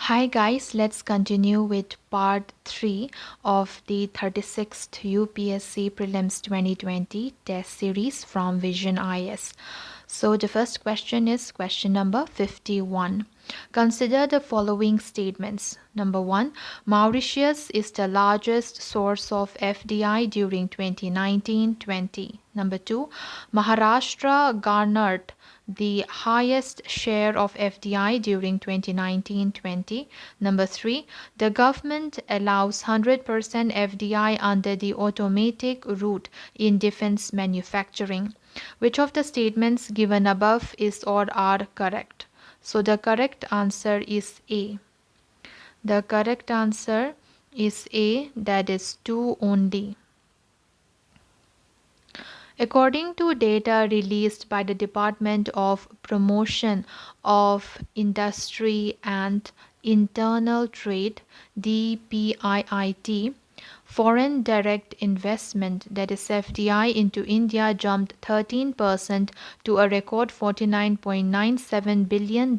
Hi guys, let's continue with part 3 of the 36th UPSC Prelims 2020 test series from Vision IAS. So the first question is question number 51. Consider the following statements. Number 1, Mauritius is the largest source of FDI during 2019-20. Number 2, Maharashtra garnered the highest share of FDI during 2019-20. Number 3, the government allows 100% FDI under the automatic route in defense manufacturing. Which of the statements given above is or are correct? So the correct answer is A. The correct answer is A, that is 2 only. According to data released by the Department of Promotion of Industry and Internal Trade (DPIIT), foreign direct investment, that is FDI, into India jumped 13% to a record $49.97 billion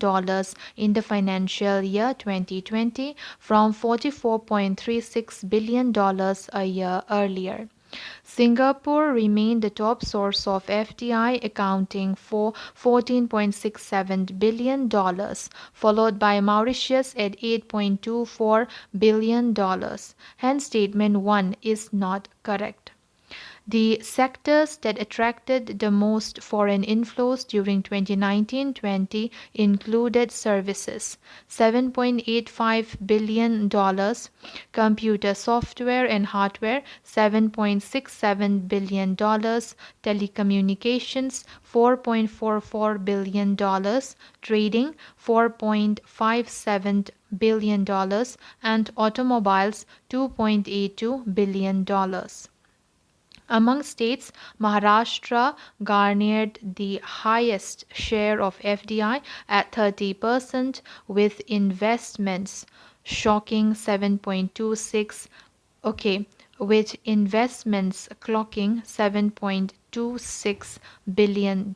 in the financial year 2020 from $44.36 billion a year earlier. Singapore remained the top source of FDI, accounting for $14.67 billion, followed by Mauritius at $8.24 billion. Hence, statement 1 is not correct. The sectors that attracted the most foreign inflows during 2019-20 included services, $7.85 billion, computer software and hardware, $7.67 billion, telecommunications, $4.44 billion, trading, $4.57 billion, and automobiles, $2.82 billion. Among states, Maharashtra garnered the highest share of FDI at 30%, with investments shocking 7.26 with investments clocking $7.26 billion.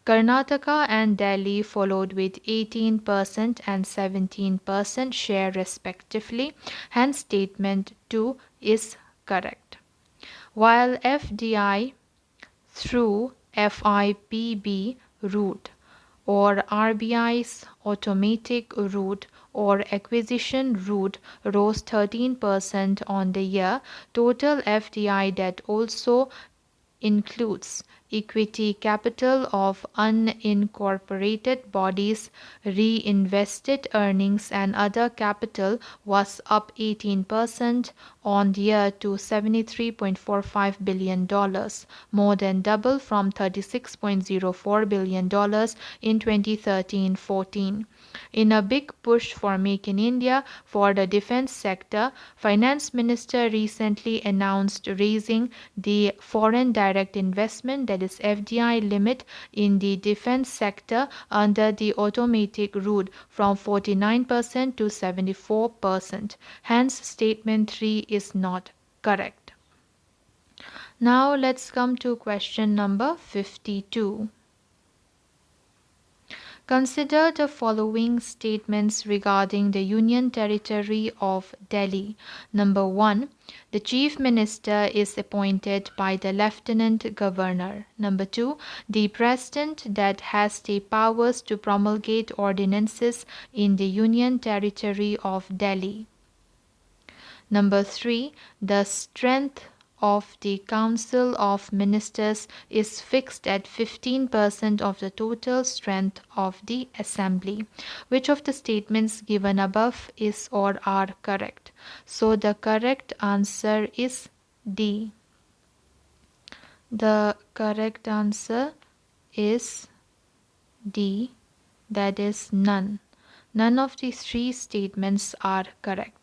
Karnataka and Delhi followed with 18% and 17% share respectively. Hence, statement 2 is correct. While FDI through FIPB route or RBI's automatic route or acquisition route rose 13% on the year, total FDI that also includes equity capital of unincorporated bodies, reinvested earnings and other capital was up 18% on the year to $73.45 billion, more than double from $36.04 billion in 2013-14. In a big push for Make in India for the defense sector, Finance Minister recently announced raising the foreign direct investment, that is FDI, limit in the defense sector under the automatic route from 49% to 74%. Hence, statement 3 is not correct. Now let's come to question number 52. Consider the following statements regarding the Union Territory of Delhi. Number 1, the Chief Minister is appointed by the Lieutenant Governor. Number 2, the President that has the powers to promulgate ordinances in the Union Territory of Delhi. Number 3, the strength of the Council of Ministers is fixed at 15% of the total strength of the Assembly. Which of the statements given above is or are correct? So the correct answer is D. The correct answer is D, that is none. None of the 3 statements are correct.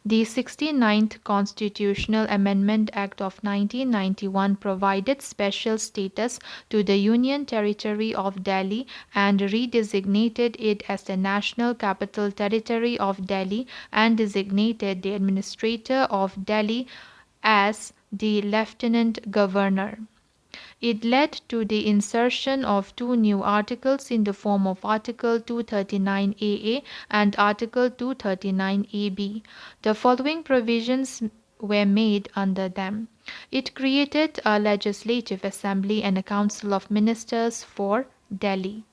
The 69th Constitutional Amendment Act of 1991 provided special status to the Union Territory of Delhi and redesignated it as the National Capital Territory of Delhi and designated the Administrator of Delhi as the Lieutenant Governor. It led to the insertion of two new articles in the form of Article 239AA and Article 239AB. The following provisions were made under them. It created a Legislative Assembly and a Council of Ministers for Delhi.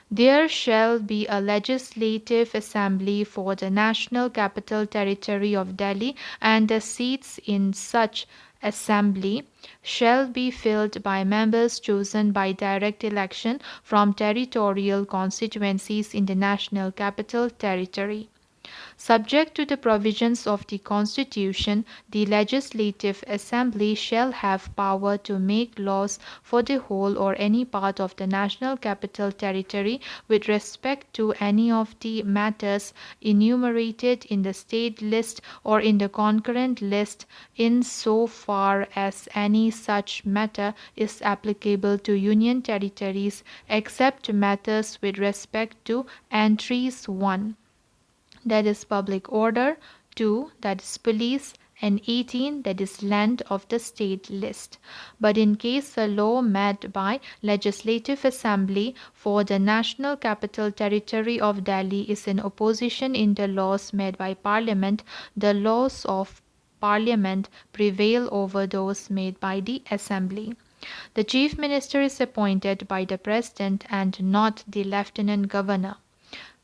There shall be a Legislative Assembly for the National Capital Territory of Delhi, and the seats in such assembly shall be filled by members chosen by direct election from territorial constituencies in the National Capital Territory. Subject to the provisions of the Constitution, the Legislative Assembly shall have power to make laws for the whole or any part of the National Capital Territory with respect to any of the matters enumerated in the State List or in the concurrent list, in so far as any such matter is applicable to Union territories, except matters with respect to entries 1, that is public order, 2, that is police, and 18, that is land of the state list. But in case a law made by Legislative Assembly for the National Capital Territory of Delhi is in opposition in the laws made by Parliament, the laws of Parliament prevail over those made by the Assembly. The Chief Minister is appointed by the President and not the Lieutenant Governor.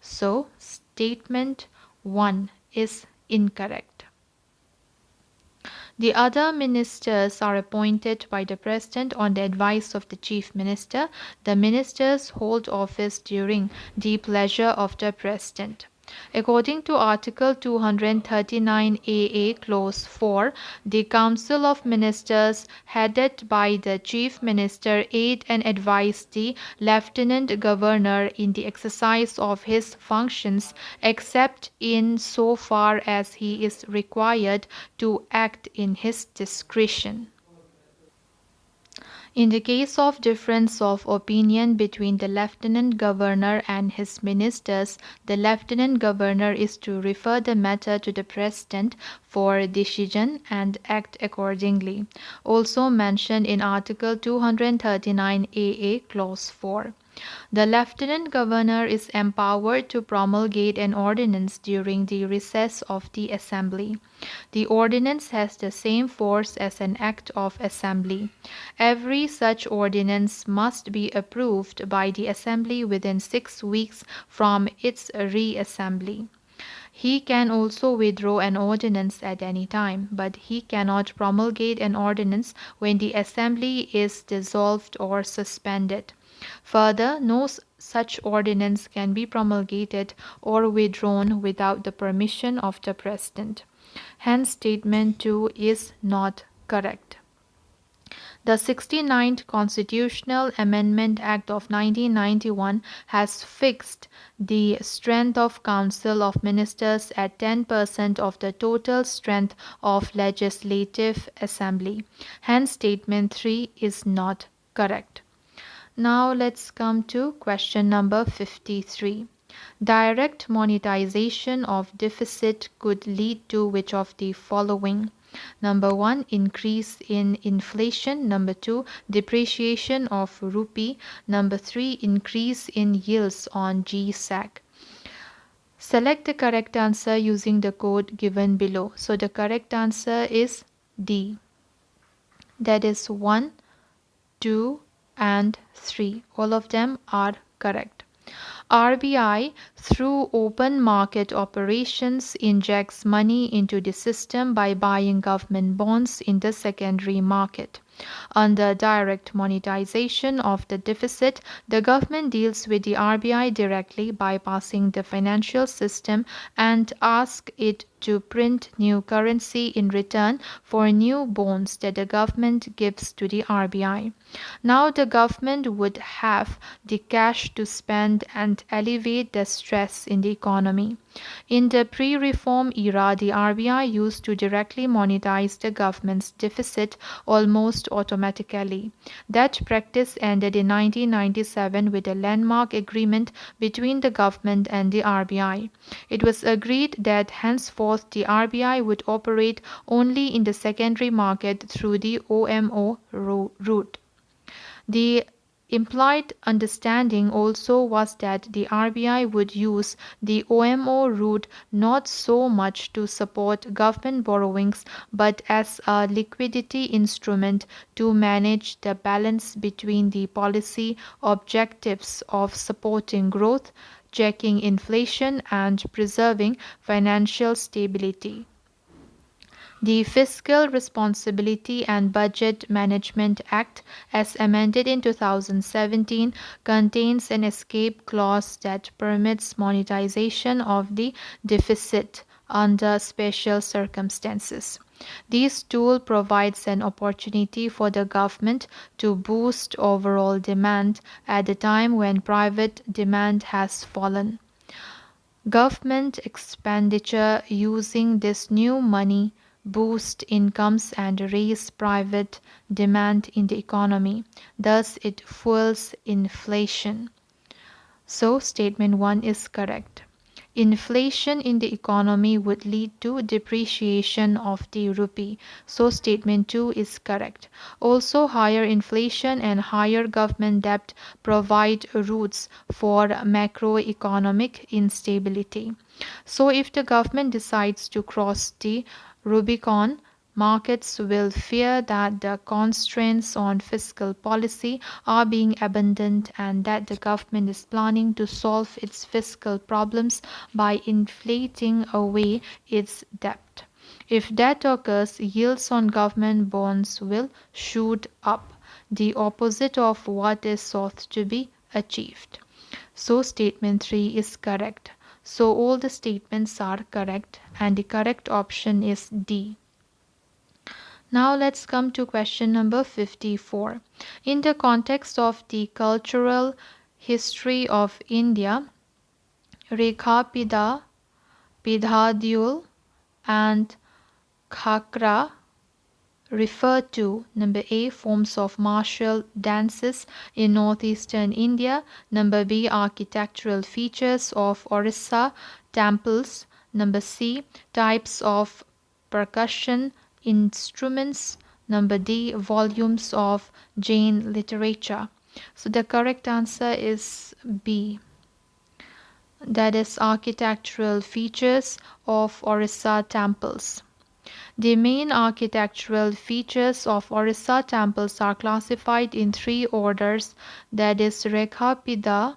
So, statement 1 is incorrect. The other ministers are appointed by the President on the advice of the Chief Minister. The ministers hold office during the pleasure of the President. According to Article 239AA Clause 4, the Council of Ministers, headed by the Chief Minister, aid and advise the Lieutenant Governor in the exercise of his functions, except in so far as he is required to act in his discretion. In the case of difference of opinion between the Lieutenant Governor and his ministers, the Lieutenant Governor is to refer the matter to the President for decision and act accordingly. Also mentioned in Article 239AA Clause 4. The Lieutenant Governor is empowered to promulgate an ordinance during the recess of the Assembly. The ordinance has the same force as an Act of Assembly. Every such ordinance must be approved by the Assembly within 6 weeks from its re-assembly. He can also withdraw an ordinance at any time, but he cannot promulgate an ordinance when the Assembly is dissolved or suspended. Further, no such ordinance can be promulgated or withdrawn without the permission of the President. Hence, statement 2 is not correct. The 69th Constitutional Amendment Act of 1991 has fixed the strength of Council of Ministers at 10% of the total strength of Legislative Assembly. Hence, statement 3 is not correct. Now let's come to question number 53. Direct monetization of deficit could lead to which of the following? Number 1, increase in inflation. Number 2, depreciation of rupee. Number 3, increase in yields on Gst. Select the correct answer using the code given below. So the correct answer is D. That is 1, 2, and 3. All of them are correct. RBI, through open market operations, injects money into the system by buying government bonds in the secondary market. Under direct monetization of the deficit, the government deals with the RBI directly, bypassing the financial system, and asks it to print new currency in return for new bonds that the government gives to the RBI. Now the government would have the cash to spend and alleviate the stress in the economy. In the pre-reform era, the RBI used to directly monetize the government's deficit almost automatically. That practice ended in 1997 with a landmark agreement between the government and the RBI. It was agreed that henceforth the RBI would operate only in the secondary market through the OMO route. The implied understanding also was that the RBI would use the OMO route not so much to support government borrowings but as a liquidity instrument to manage the balance between the policy objectives of supporting growth, checking inflation, and preserving financial stability. The Fiscal Responsibility and Budget Management Act, as amended in 2017, contains an escape clause that permits monetization of the deficit under special circumstances. This tool provides an opportunity for the government to boost overall demand at a time when private demand has fallen. Government expenditure using this new money boost incomes and raise private demand in the economy. Thus, it fuels inflation. So, statement 1 is correct. Inflation in the economy would lead to depreciation of the rupee. So, statement 2 is correct. Also, higher inflation and higher government debt provide roots for macroeconomic instability. So, if the government decides to cross the Rubicon, markets will fear that the constraints on fiscal policy are being abandoned and that the government is planning to solve its fiscal problems by inflating away its debt. If that occurs, yields on government bonds will shoot up, the opposite of what is sought to be achieved. So, statement 3 is correct. So, all the statements are correct, and the correct option is D. Now let's come to question number 54. In the context of the cultural history of India, Rekhapida, Pidhadyul, and Khakra refer to number A, forms of martial dances in northeastern India, number B, architectural features of Orissa temples, number C, types of percussion instruments, number D, volumes of Jain literature. So the correct answer is B, that is architectural features of Orissa temples. The main architectural features of Orissa temples are classified in three orders, that is Rekhapida,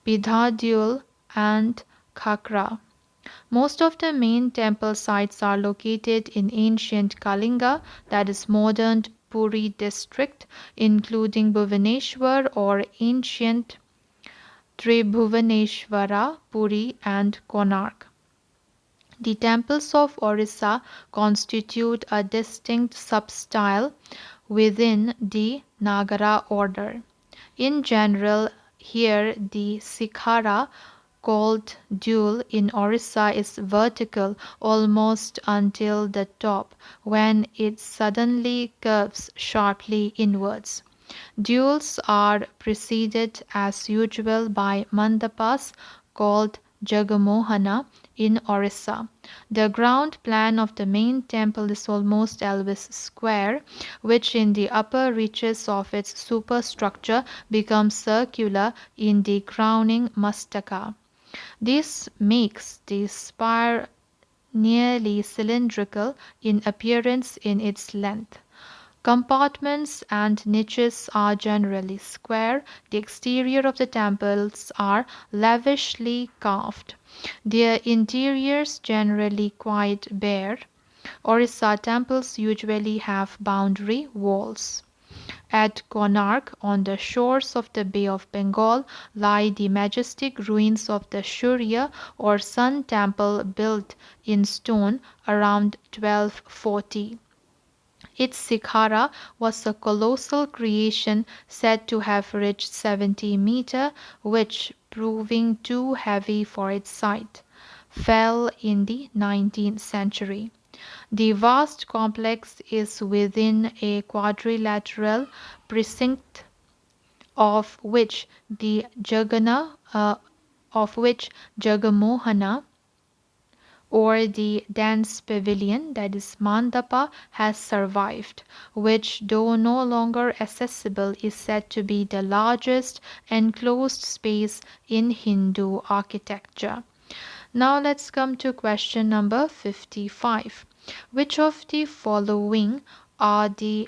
Pidhadyul, and Khakra. Most of the main temple sites are located in ancient Kalinga, that is modern Puri district, including Bhubaneswar or ancient Tribhuvaneshwara, Puri, and Konark. The temples of Orissa constitute a distinct substyle within the Nagara order. In general, here the Sikhara called dule in Orissa is vertical almost until the top, when it suddenly curves sharply inwards. Duels are preceded as usual by mandapas called Jagamohana in Orissa. The ground plan of the main temple is almost always square, which in the upper reaches of its superstructure becomes circular in the crowning mastaka. This makes the spire nearly cylindrical in appearance in its length. Compartments and niches are generally square. The exterior of the temples are lavishly carved, their interiors generally quite bare. Orissa temples usually have boundary walls. At Konark, on the shores of the Bay of Bengal, lie the majestic ruins of the Surya or Sun temple built in stone around 1240. Its Sikhara was a colossal creation said to have reached 70 meters, which, proving too heavy for its site, fell in the 19th century. The vast complex is within a quadrilateral precinct of which Jagamohana or the dance pavilion, that is mandapa, has survived, which, though no longer accessible, is said to be the largest enclosed space in Hindu architecture. Now let's come to question number 55. Which of the following are the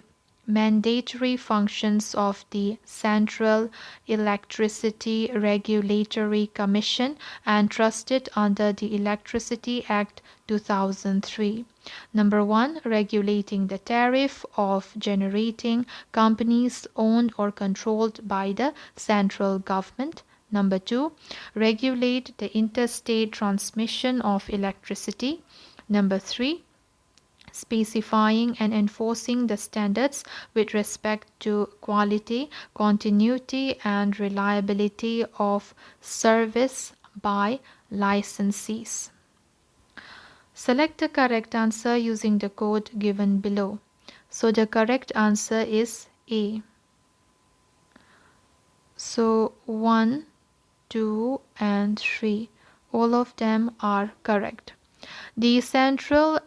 mandatory functions of the Central Electricity Regulatory Commission entrusted under the Electricity Act 2003? Number 1, regulating the tariff of generating companies owned or controlled by the central government. Number 2, regulate the interstate transmission of electricity. Number 3, specifying and enforcing the standards with respect to quality, continuity, and reliability of service by licensees. Select the correct answer using the code given below. So the correct answer is A. So 1, 2, and 3. All of them are correct. The Central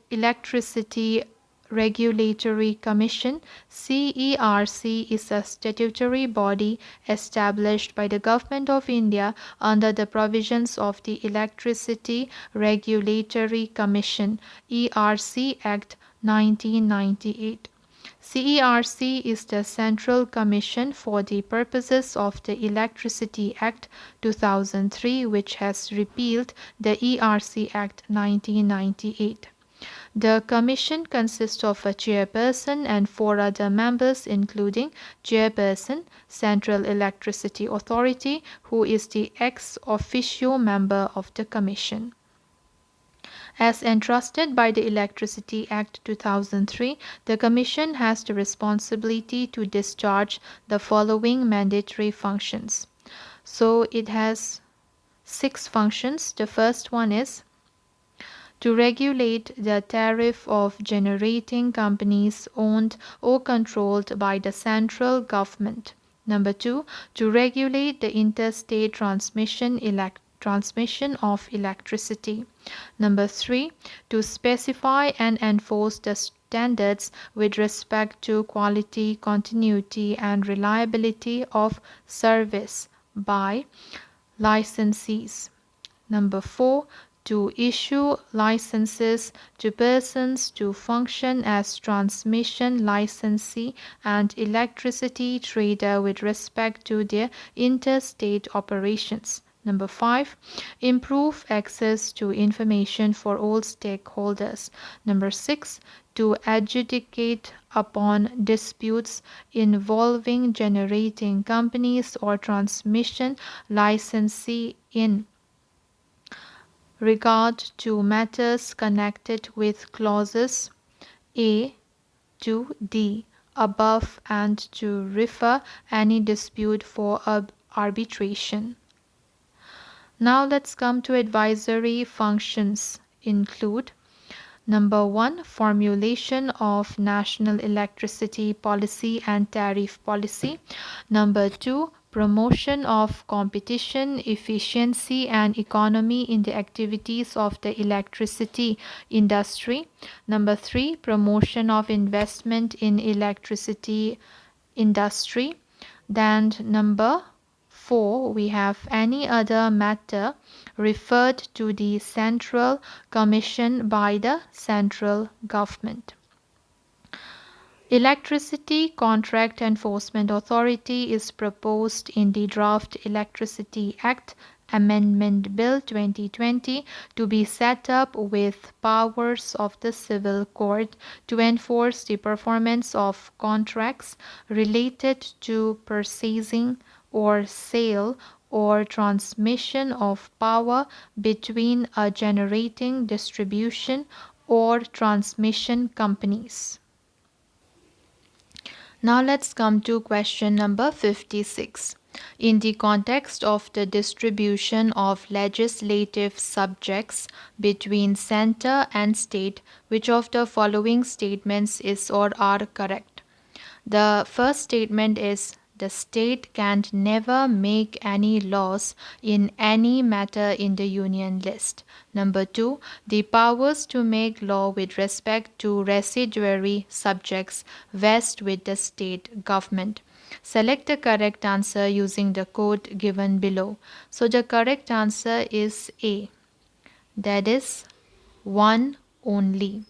Electricity Regulatory Commission (CERC) is a statutory body established by the Government of India under the provisions of the Electricity Regulatory Commission (ERC) Act 1998. CERC is the central commission for the purposes of the Electricity Act 2003, which has repealed the ERC Act 1998. The commission consists of a chairperson and 4 other members, including chairperson, Central Electricity Authority, who is the ex officio member of the commission. As entrusted by the Electricity Act 2003, the Commission has the responsibility to discharge the following mandatory functions. So it has 6 functions. The first one is to regulate the tariff of generating companies owned or controlled by the central government. Number 2, to regulate the interstate transmission of electricity. Number 3, to specify and enforce the standards with respect to quality, continuity, and reliability of service by licensees. Number 4, to issue licenses to persons to function as transmission licensee and electricity trader with respect to their interstate operations. Number 5, improve access to information for all stakeholders. Number 6, to adjudicate upon disputes involving generating companies or transmission licensee in regard to matters connected with clauses A to D above and to refer any dispute for arbitration. Now let's come to advisory functions include number 1, formulation of national electricity policy and tariff policy. Number 2, promotion of competition, efficiency, and economy in the activities of the electricity industry. Number 3, promotion of investment in electricity industry. Then number 4, we have any other matter referred to the Central Commission by the central government. Electricity Contract Enforcement Authority is proposed in the Draft Electricity Act Amendment Bill 2020 to be set up with powers of the Civil Court to enforce the performance of contracts related to purchasing or sale or transmission of power between a generating, distribution, or transmission companies. Now let's come to question number 56. In the context of the distribution of legislative subjects between center and state, which of the following statements is or are correct? The first statement is the state can never make any laws in any matter in the Union list. Number 2, the powers to make law with respect to residuary subjects vest with the state government. Select the correct answer using the code given below. So the correct answer is A. That is one only.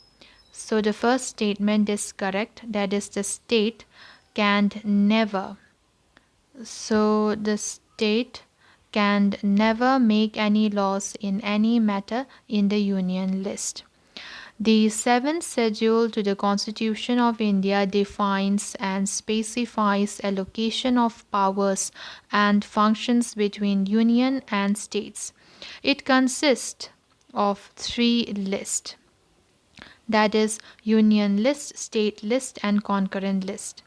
So the first statement is correct. That is the state can never. So the state can never make any laws in any matter in the Union list. The seventh schedule to the Constitution of India defines and specifies allocation of powers and functions between Union and states. It consists of 3 lists, that is, Union list, state list, and concurrent list.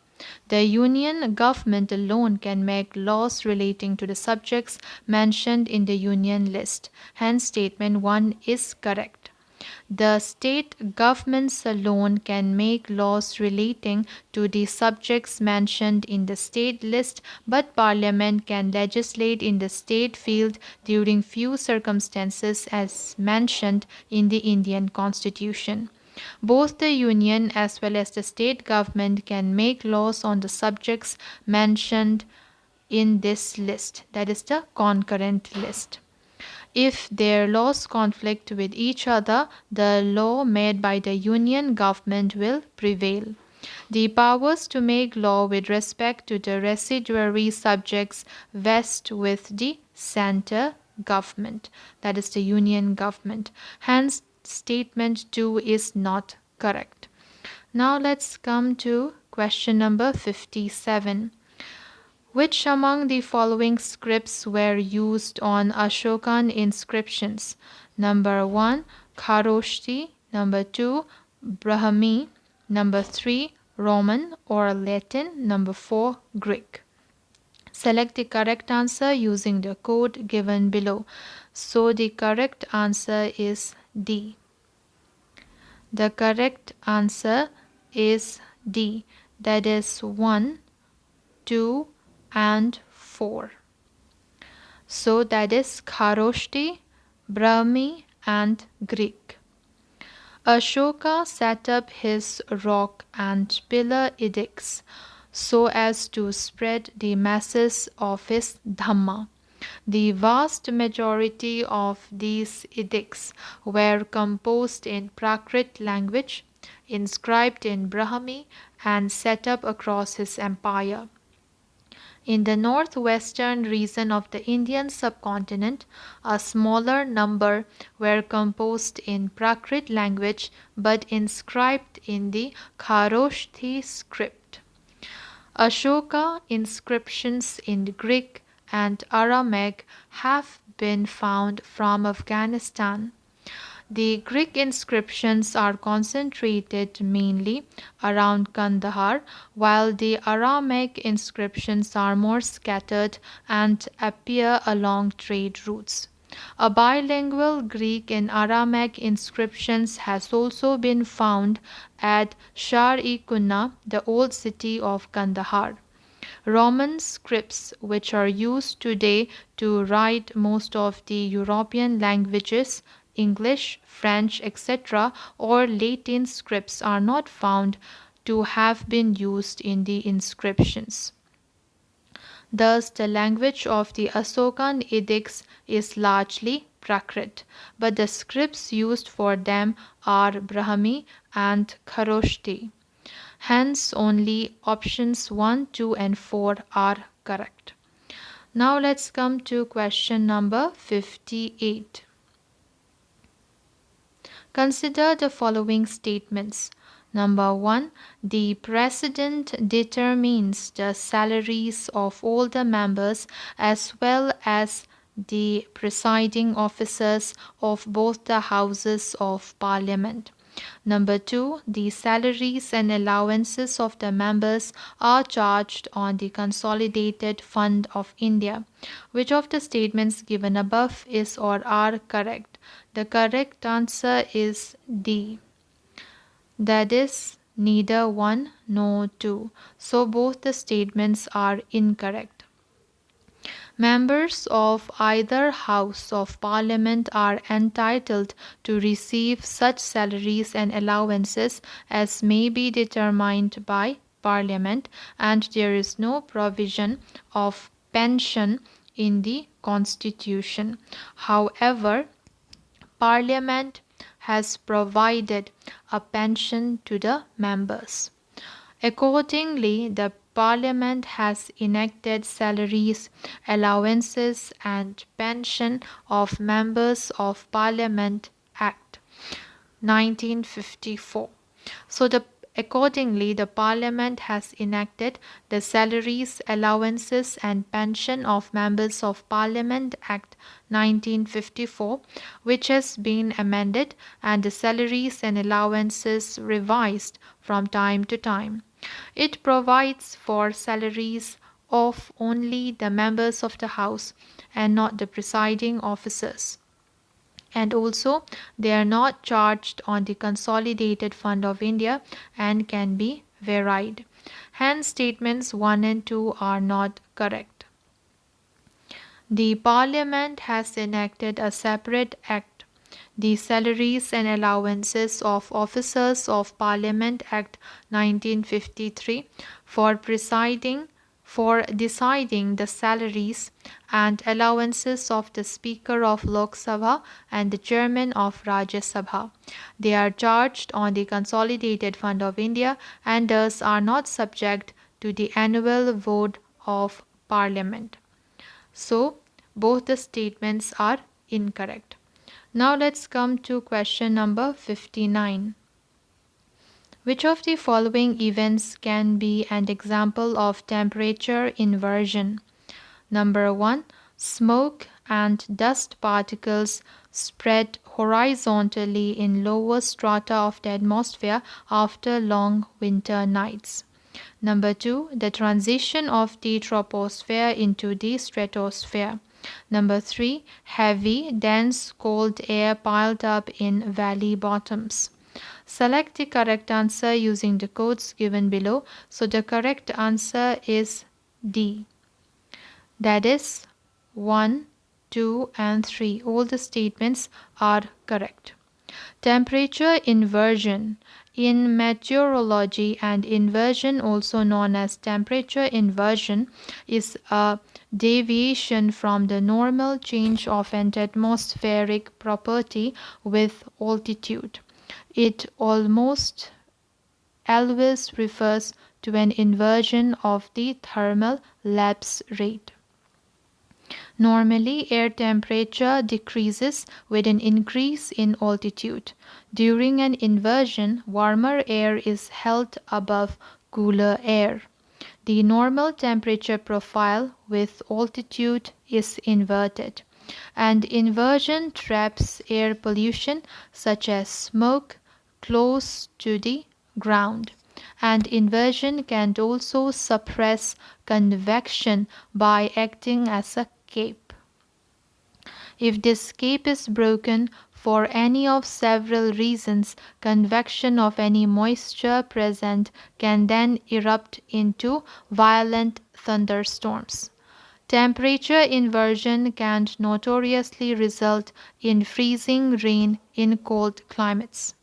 The Union government alone can make laws relating to the subjects mentioned in the Union list. Hence, statement 1 is correct. The state governments alone can make laws relating to the subjects mentioned in the state list, but Parliament can legislate in the state field during few circumstances as mentioned in the Indian Constitution. Both the Union as well as the state government can make laws on the subjects mentioned in this list, that is the concurrent list. If their laws conflict with each other, the law made by the Union government will prevail. The powers to make law with respect to the residuary subjects vest with the center government, that is the Union government. Hence, statement 2 is not correct. Now let's come to question number 57. Which among the following scripts were used on Ashokan inscriptions? Number 1, Kharoshthi. Number 2, Brahmi. Number 3, Roman or Latin. Number 4, Greek. Select the correct answer using the code given below. So the correct answer is D. The correct answer is D. That is 1, 2, and 4. So that is Kharoshthi, Brahmi, and Greek. Ashoka set up his rock and pillar edicts so as to spread the masses of his Dhamma. The vast majority of these edicts were composed in Prakrit language, inscribed in Brahmi, and set up across his empire. In the northwestern region of the Indian subcontinent, a smaller number were composed in Prakrit language but inscribed in the Kharoshthi script. Ashoka inscriptions in Greek and Aramaic have been found from Afghanistan. The Greek inscriptions are concentrated mainly around Kandahar, while the Aramaic inscriptions are more scattered and appear along trade routes. A bilingual Greek and Aramaic inscriptions has also been found at Shar-e-Kunna, the old city of Kandahar. Roman scripts, which are used today to write most of the European languages, English, French, etc., or Latin scripts, are not found to have been used in the inscriptions. Thus, the language of the Ashokan edicts is largely Prakrit, but the scripts used for them are Brahmi and Kharoshthi. Hence, only options 1, 2, and 4 are correct. Now, let's come to question number 58. Consider the following statements. Number 1, the President determines the salaries of all the members as well as the presiding officers of both the Houses of Parliament. Number 2, the salaries and allowances of the members are charged on the Consolidated Fund of India. Which of the statements given above is or are correct? The correct answer is D. That is, neither one nor two. So both the statements are incorrect. Members of either House of Parliament are entitled to receive such salaries and allowances as may be determined by Parliament, and there is no provision of pension in the Constitution. However, Parliament has provided a pension to the members. Accordingly, the Parliament has enacted salaries, allowances, and pension of Members of Parliament Act 1954. So accordingly, the Parliament has enacted the Salaries, Allowances and Pension of Members of Parliament Act 1954, which has been amended and the salaries and allowances revised from time to time. It provides for salaries of only the members of the House and not the presiding officers, and also they are not charged on the Consolidated Fund of India and can be varied. Hence, statements 1 and 2 are not correct. The Parliament has enacted a separate act, the Salaries and Allowances of Officers of Parliament Act 1953, for deciding the salaries and allowances of the Speaker of Lok Sabha and the Chairman of Rajya Sabha. They are charged on the Consolidated Fund of India and thus are not subject to the annual vote of Parliament. So, both the statements are incorrect. Now let's come to question number 59. Which of the following events can be an example of temperature inversion? Number 1. Smoke and dust particles spread horizontally in lower strata of the atmosphere after long winter nights. Number 2. The transition of the troposphere into the stratosphere. Number 3. Heavy, dense, cold air piled up in valley bottoms. Select the correct answer using the codes given below. So the correct answer is D. That is 1, 2 and 3. All the statements are correct. Temperature inversion. In meteorology, and inversion, also known as temperature inversion, is a deviation from the normal change of an atmospheric property with altitude. It almost always refers to an inversion of the thermal lapse rate. Normally, air temperature decreases with an increase in altitude. During an inversion, warmer air is held above cooler air. The normal temperature profile with altitude is inverted, and inversion traps air pollution such as smoke close to the ground. And inversion can also suppress convection by acting as a cape. If this cape is broken for any of several reasons, convection of any moisture present can then erupt into violent thunderstorms. Temperature inversion can notoriously result in freezing rain in cold climates.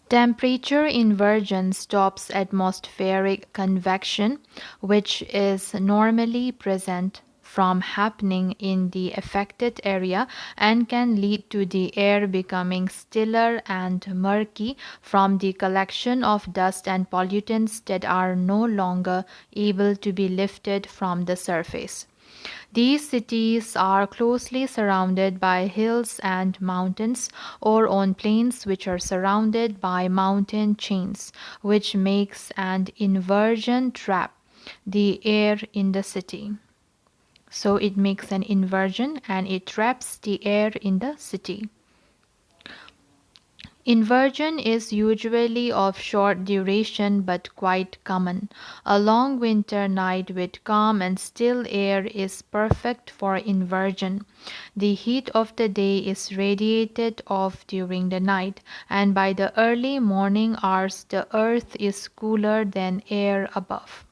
Temperature inversion stops atmospheric convection, which is normally present, from happening in the affected area and can lead to the air becoming stiller and murky from the collection of dust and pollutants that are no longer able to be lifted from the surface. These cities are closely surrounded by hills and mountains, or on plains which are surrounded by mountain chains, which makes an inversion trap the air in the city. So it makes an inversion and it traps the air in the city. Inversion is usually of short duration but quite common. A long winter night with calm and still air is perfect for inversion. The heat of the day is radiated off during the night, and by the early morning hours the earth is cooler than air above.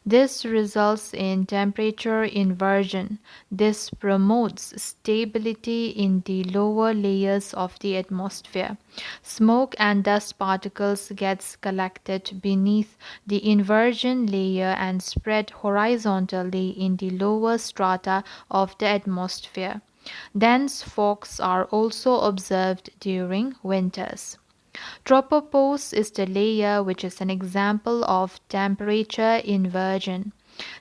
This results in temperature inversion. This promotes stability in the lower layers of the atmosphere. Smoke and dust particles gets collected beneath the inversion layer and spread horizontally in the lower strata of the atmosphere. Dense fogs are also observed during winters. Tropopause is the layer which is an example of temperature inversion.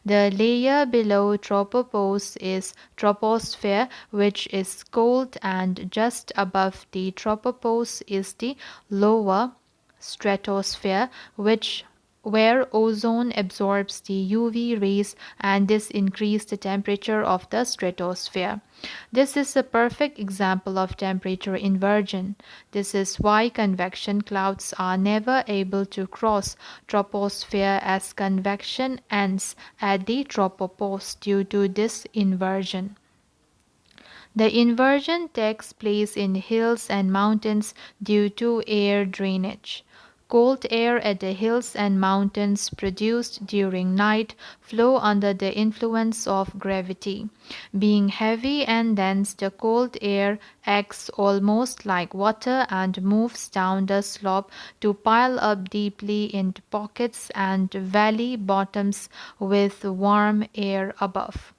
The layer below tropopause is troposphere, which is cold, and just above the tropopause is the lower stratosphere, which where ozone absorbs the UV rays, and this increases the temperature of the stratosphere. This is a perfect example of temperature inversion. This is why convection clouds are never able to cross troposphere as convection ends at the tropopause due to this inversion. The inversion takes place in hills and mountains due to air drainage. Cold air at the hills and mountains produced during night flow under the influence of gravity. Being heavy and dense, the cold air acts almost like water and moves down the slope to pile up deeply in pockets and valley bottoms with warm air above.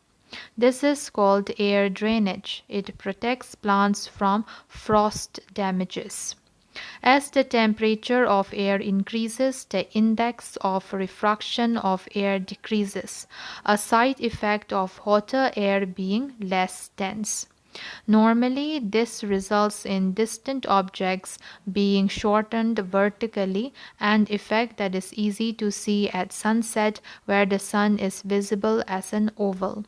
This is called air drainage. It protects plants from frost damages. As the temperature of air increases, the index of refraction of air decreases, a side effect of hotter air being less dense. Normally, this results in distant objects being shortened vertically, an effect that is easy to see at sunset where the sun is visible as an oval.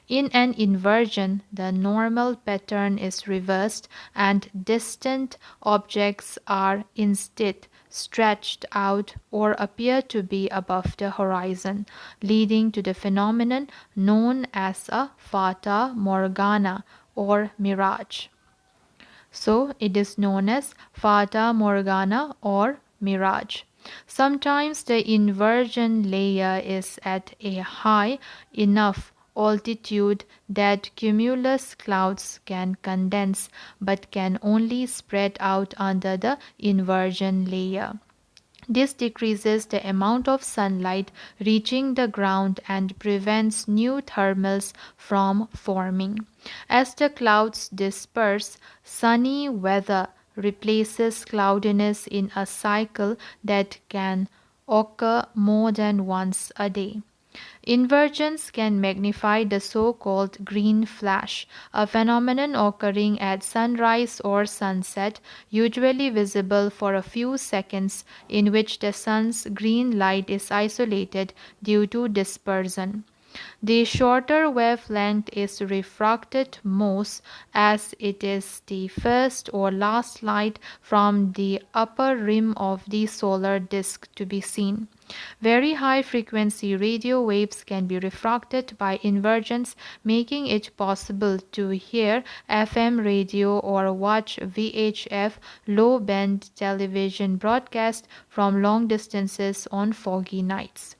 In an inversion, the normal pattern is reversed and distant objects are instead stretched out or appear to be above the horizon, leading to the phenomenon known as a fata morgana or mirage. So it is known as fata morgana or mirage. Sometimes the inversion layer is at a high enough altitude that cumulus clouds can condense but can only spread out under the inversion layer. This decreases the amount of sunlight reaching the ground and prevents new thermals from forming. As the clouds disperse, sunny weather replaces cloudiness in a cycle that can occur more than once a day. Inversions can magnify the so-called green flash, a phenomenon occurring at sunrise or sunset, usually visible for a few seconds, in which the sun's green light is isolated due to dispersion. The shorter wavelength is refracted most, as it is the first or last light from the upper rim of the solar disk to be seen. Very high frequency radio waves can be refracted by inversions, making it possible to hear FM radio or watch VHF low band television broadcast from long distances on foggy nights.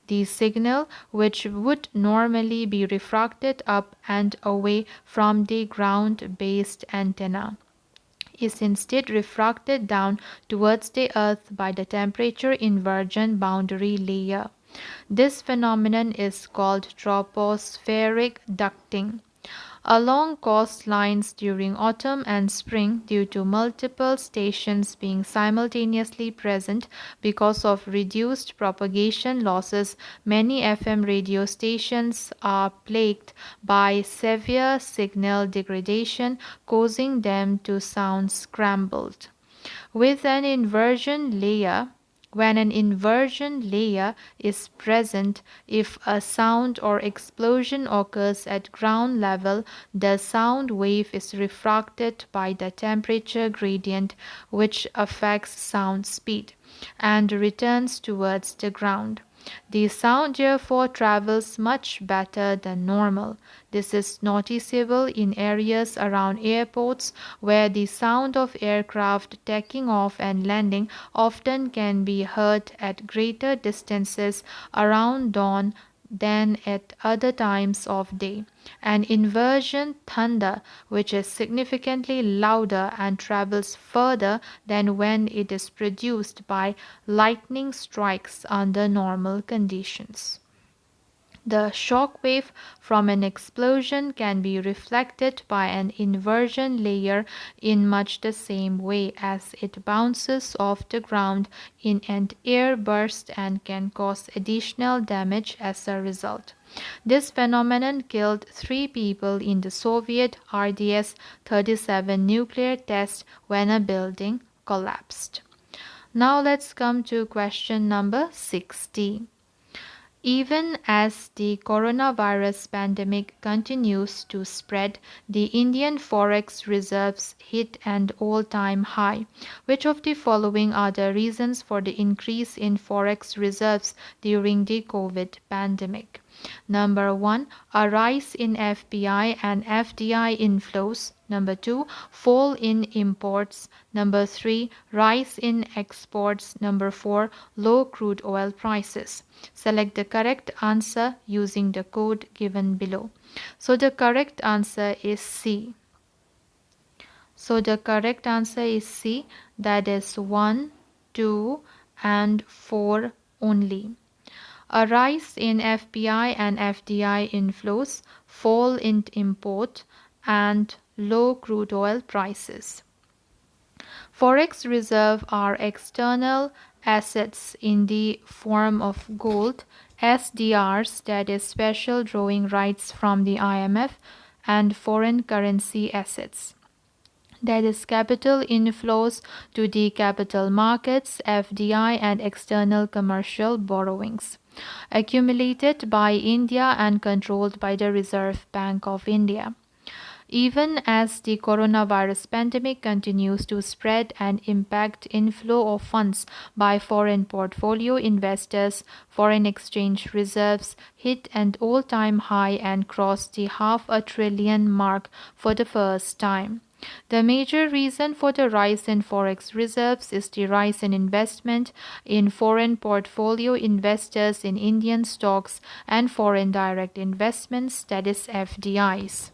The signal, which would normally be refracted up and away from the ground-based antenna, is instead refracted down towards the earth by the temperature inversion boundary layer. This phenomenon is called tropospheric ducting. Along coastlines during autumn and spring, due to multiple stations being simultaneously present because of reduced propagation losses, many FM radio stations are plagued by severe signal degradation, causing them to sound scrambled. With an inversion layer, When an inversion layer is present, if a sound or explosion occurs at ground level, the sound wave is refracted by the temperature gradient, which affects sound speed, and returns towards the ground. The sound therefore travels much better than normal. This is noticeable in areas around airports where the sound of aircraft taking off and landing often can be heard at greater distances around dawn than at other times of day. An inversion thunder, which is significantly louder and travels further than when it is produced by lightning strikes under normal conditions. The shock wave from an explosion can be reflected by an inversion layer in much the same way as it bounces off the ground in an air burst and can cause additional damage as a result. This phenomenon killed 3 people in the Soviet RDS-37 nuclear test when a building collapsed. Now let's come to question number 60. Even as the coronavirus pandemic continues to spread, the Indian forex reserves hit an all-time high. Which of the following are the reasons for the increase in forex reserves during the COVID pandemic? Number 1, a rise in FPI and FDI inflows. Number 2, fall in imports. Number 3, rise in exports. Number 4, low crude oil prices. Select the correct answer using the code given below. So the correct answer is C. That is 1, 2 and 4 only. A rise in FPI and FDI inflows, fall in import, and low crude oil prices. Forex reserve are external assets in the form of gold, SDRs, that is special drawing rights from the IMF, and foreign currency assets. That is capital inflows to the capital markets, FDI, and external commercial borrowings, accumulated by India and controlled by the Reserve Bank of India. Even as the coronavirus pandemic continues to spread and impact inflow of funds by foreign portfolio investors, foreign exchange reserves hit an all-time high and crossed the $500 billion mark for the first time. The major reason for the rise in forex reserves is the rise in investment in foreign portfolio investors in Indian stocks and foreign direct investments, that is FDIs.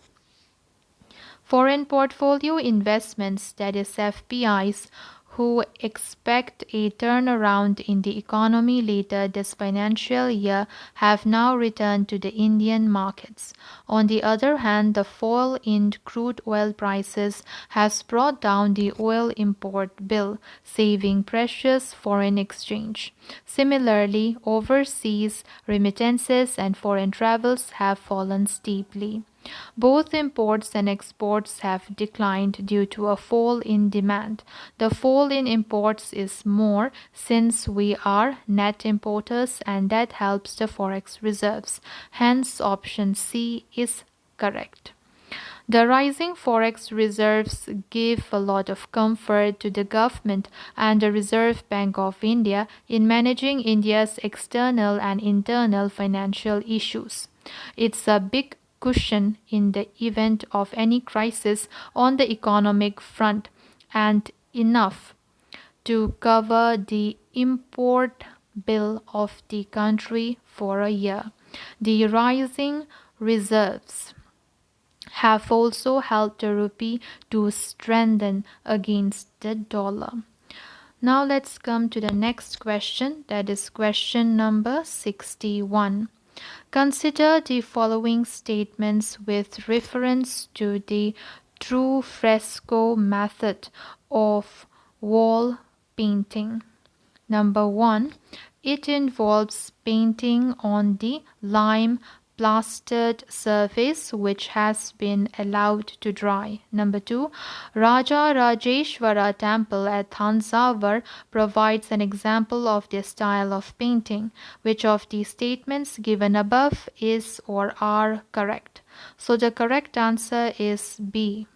Foreign portfolio investments, that is FPIs, who expect a turnaround in the economy later this financial year, have now returned to the Indian markets. On the other hand, the fall in crude oil prices has brought down the oil import bill, saving precious foreign exchange. Similarly, overseas remittances and foreign travels have fallen steeply. Both imports and exports have declined due to a fall in demand. The fall in imports is more since we are net importers, and that helps the forex reserves. Hence, option C is correct. The rising forex reserves give a lot of comfort to the government and the Reserve Bank of India in managing India's external and internal financial issues. It's a big cushion in the event of any crisis on the economic front, and enough to cover the import bill of the country for a year. The rising reserves have also helped the rupee to strengthen against the dollar. Now let's come to the next question, that is question number 61. Consider the following statements with reference to the true fresco method of wall painting. Number 1, it involves painting on the lime plastered surface which has been allowed to dry. Number 2, Raja Rajeshwara Temple at Thanjavur provides an example of this style of painting. Which of the statements given above is or are correct? So the correct answer is B.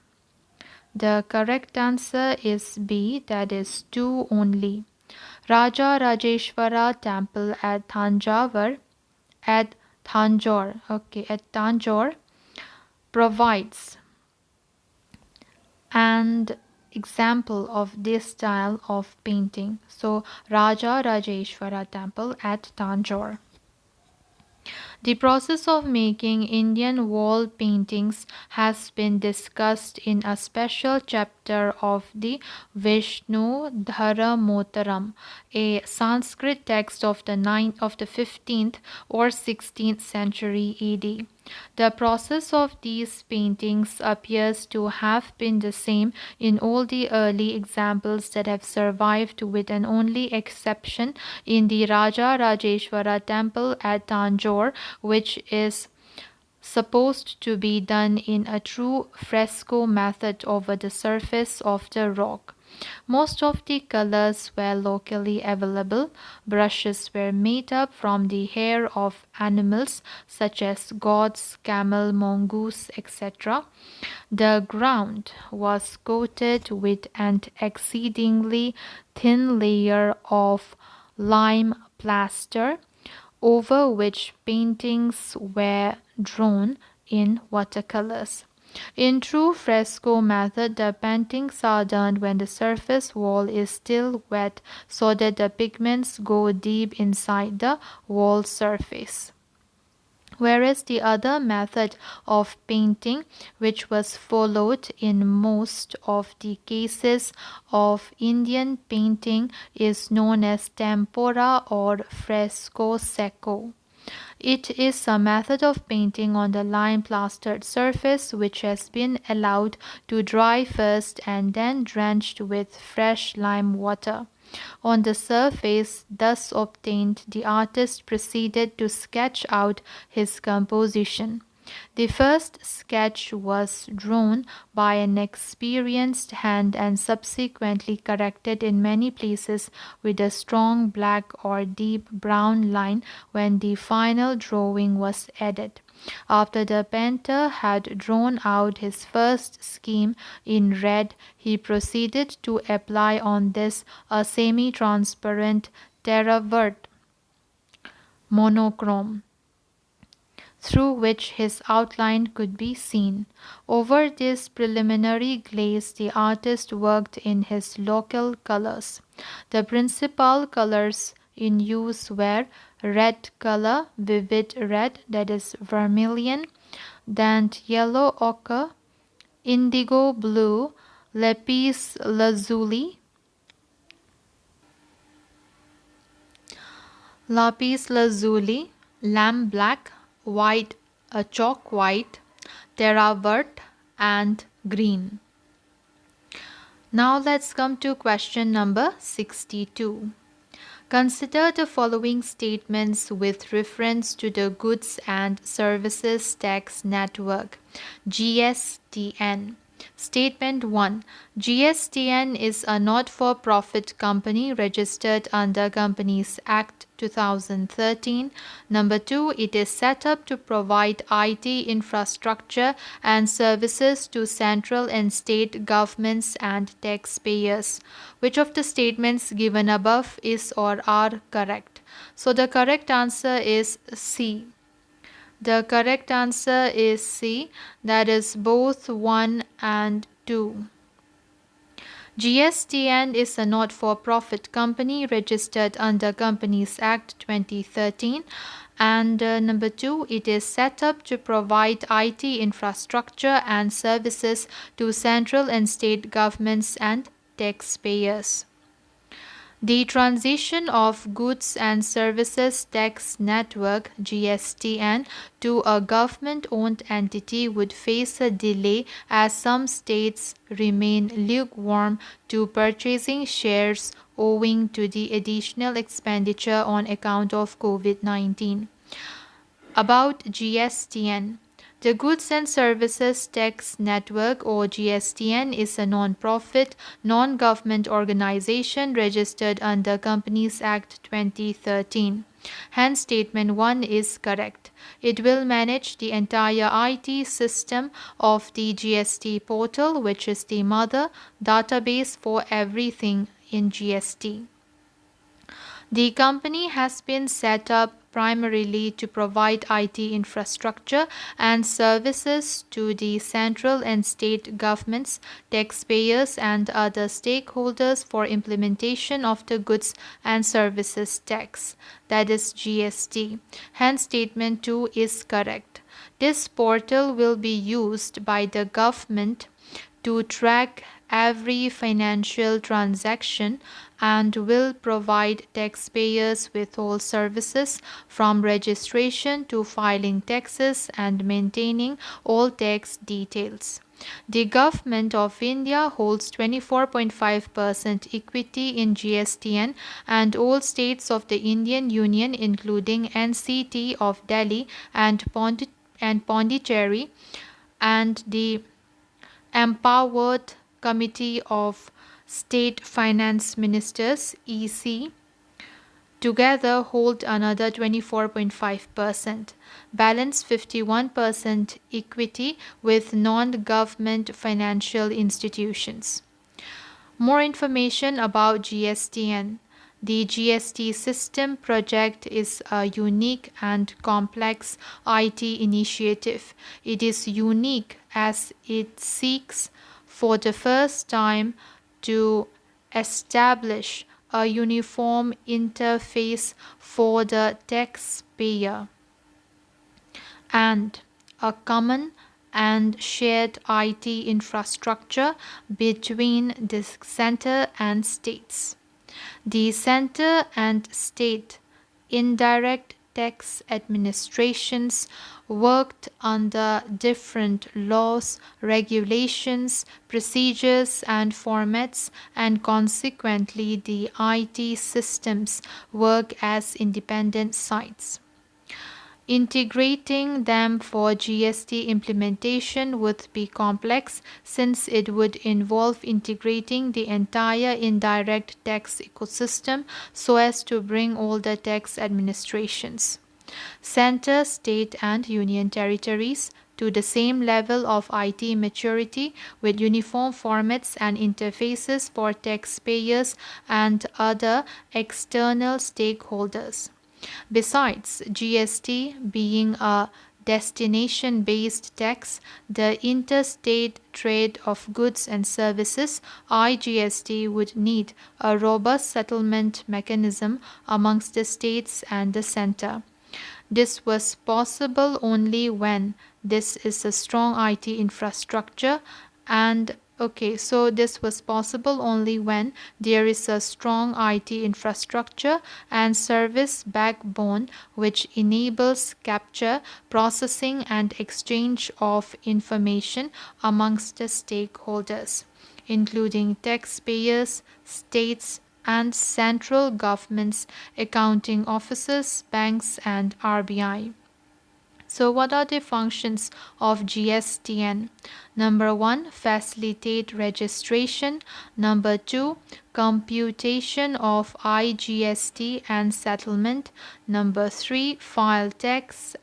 The correct answer is B, that is 2 only. Raja Rajeshwara Temple at Thanjavur at Tanjore provides an example of this style of painting. So Raja Rajeshwara Temple at Tanjore. The process of making Indian wall paintings has been discussed in a special chapter of the Vishnu Dharamottaram, a Sanskrit text of the 15th or 16th century AD. The process of these paintings appears to have been the same in all the early examples that have survived, with an only exception in the Raja Rajeshwara temple at Tanjore, which is supposed to be done in a true fresco method over the surface of the rock. Most of the colors were locally available. Brushes were made up from the hair of animals such as goats, camel, mongoose, etc. The ground was coated with an exceedingly thin layer of lime plaster, over which paintings were drawn in watercolors. In true fresco method, the paintings are done when the surface wall is still wet so that the pigments go deep inside the wall surface. Whereas the other method of painting, which was followed in most of the cases of Indian painting, is known as tempera or fresco secco. It is a method of painting on the lime plastered surface which has been allowed to dry first and then drenched with fresh lime water. On the surface thus obtained, the artist proceeded to sketch out his composition. The first sketch was drawn by an experienced hand and subsequently corrected in many places with a strong black or deep brown line when the final drawing was added. After the painter had drawn out his first scheme in red, he proceeded to apply on this a semi-transparent terra-verte monochrome, through which his outline could be seen. Over this preliminary glaze, the artist worked in his local colors. The principal colors in use were red color, vivid red, that is vermilion, then yellow ochre, indigo blue, lapis lazuli, lamp black, white, chalk white, terra verte, and green. Now let's come to question number 62. Consider the following statements with reference to the Goods and Services Tax Network, GSTN. Statement 1. GSTN is a not-for-profit company registered under Companies Act 2013. Number 2. It is set up to provide IT infrastructure and services to central and state governments and taxpayers. Which of the statements given above is or are correct? So the correct answer is C. The correct answer is C, that is both 1 and 2. GSTN is a not-for-profit company registered under Companies Act 2013. And number 2, it is set up to provide IT infrastructure and services to central and state governments and taxpayers. The transition of Goods and Services Tax Network (GSTN) to a government-owned entity would face a delay as some states remain lukewarm to purchasing shares owing to the additional expenditure on account of COVID-19. About GSTN. The Goods and Services Tax Network, or GSTN, is a non-profit, non-government organization registered under Companies Act 2013. Hence, Statement 1 is correct. It will manage the entire IT system of the GST portal, which is the mother database for everything in GST. The company has been set up primarily to provide IT infrastructure and services to the central and state governments, taxpayers, and other stakeholders for implementation of the Goods and Services Tax, that is GST. Hence, Statement 2 is correct. This portal will be used by the government to track every financial transaction and will provide taxpayers with all services from registration to filing taxes and maintaining all tax details. The Government of India holds 24.5% equity in GSTN, and all states of the Indian Union, including NCT of Delhi and Pondicherry, and the Empowered Committee of State Finance Ministers (EC) together hold another 24.5%, balance 51% equity with non-government financial institutions. More information about GSTN. The Gst System Project is a unique and complex IT initiative. It is unique as it seeks for the first time to establish a uniform interface for the taxpayer and a common and shared IT infrastructure between the center and states. The center and state indirect tax administrations worked under different laws, regulations, procedures, and formats, and consequently the IT systems work as independent sites. Integrating them for GST implementation would be complex since it would involve integrating the entire indirect tax ecosystem so as to bring all the tax administrations, center, state, and union territories to the same level of IT maturity with uniform formats and interfaces for taxpayers and other external stakeholders. Besides, GST being a destination-based tax, the interstate trade of goods and services (IGST) would need a robust settlement mechanism amongst the states and the center. This was possible only when this is a strong IT infrastructure and this was possible only when there is a strong IT infrastructure and service backbone which enables capture, processing, and exchange of information amongst the stakeholders, including taxpayers, states, and central governments, accounting offices, banks, and RBI. So, what are the functions of GSTN? Number 1, facilitate registration. Number 2, computation of IGST and settlement. Number 3, file tax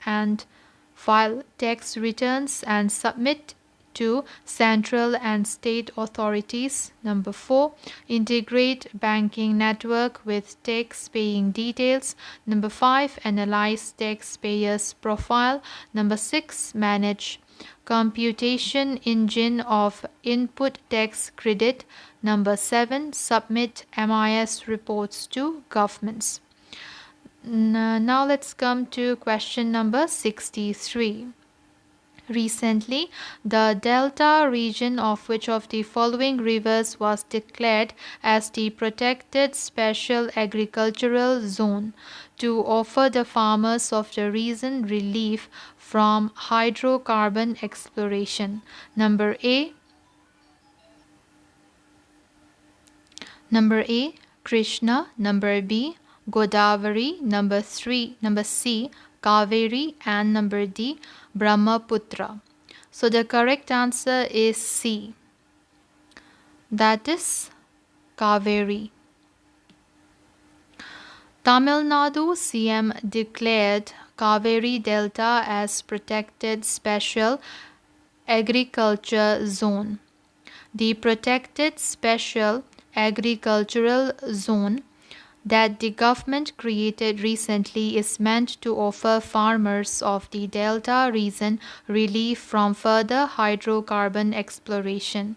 returns and submit to central and state authorities. Number 4, integrate banking network with tax paying details. Number 5, analyze taxpayers profile. Number 6, manage computation engine of input tax credit. Number 7, submit MIS reports to governments. Now let's come to question number 63. Recently, the delta region of which of the following rivers was declared as the protected special agricultural zone to offer the farmers of the region relief from hydrocarbon exploration? Number A, Krishna. Number B, Godavari. Number C, Kaveri, and number D, Brahmaputra. So the correct answer is C, that is Kaveri. Tamil Nadu CM declared Kaveri Delta as protected special agriculture zone. The protected special agricultural zone that the government created recently is meant to offer farmers of the Delta region relief from further hydrocarbon exploration.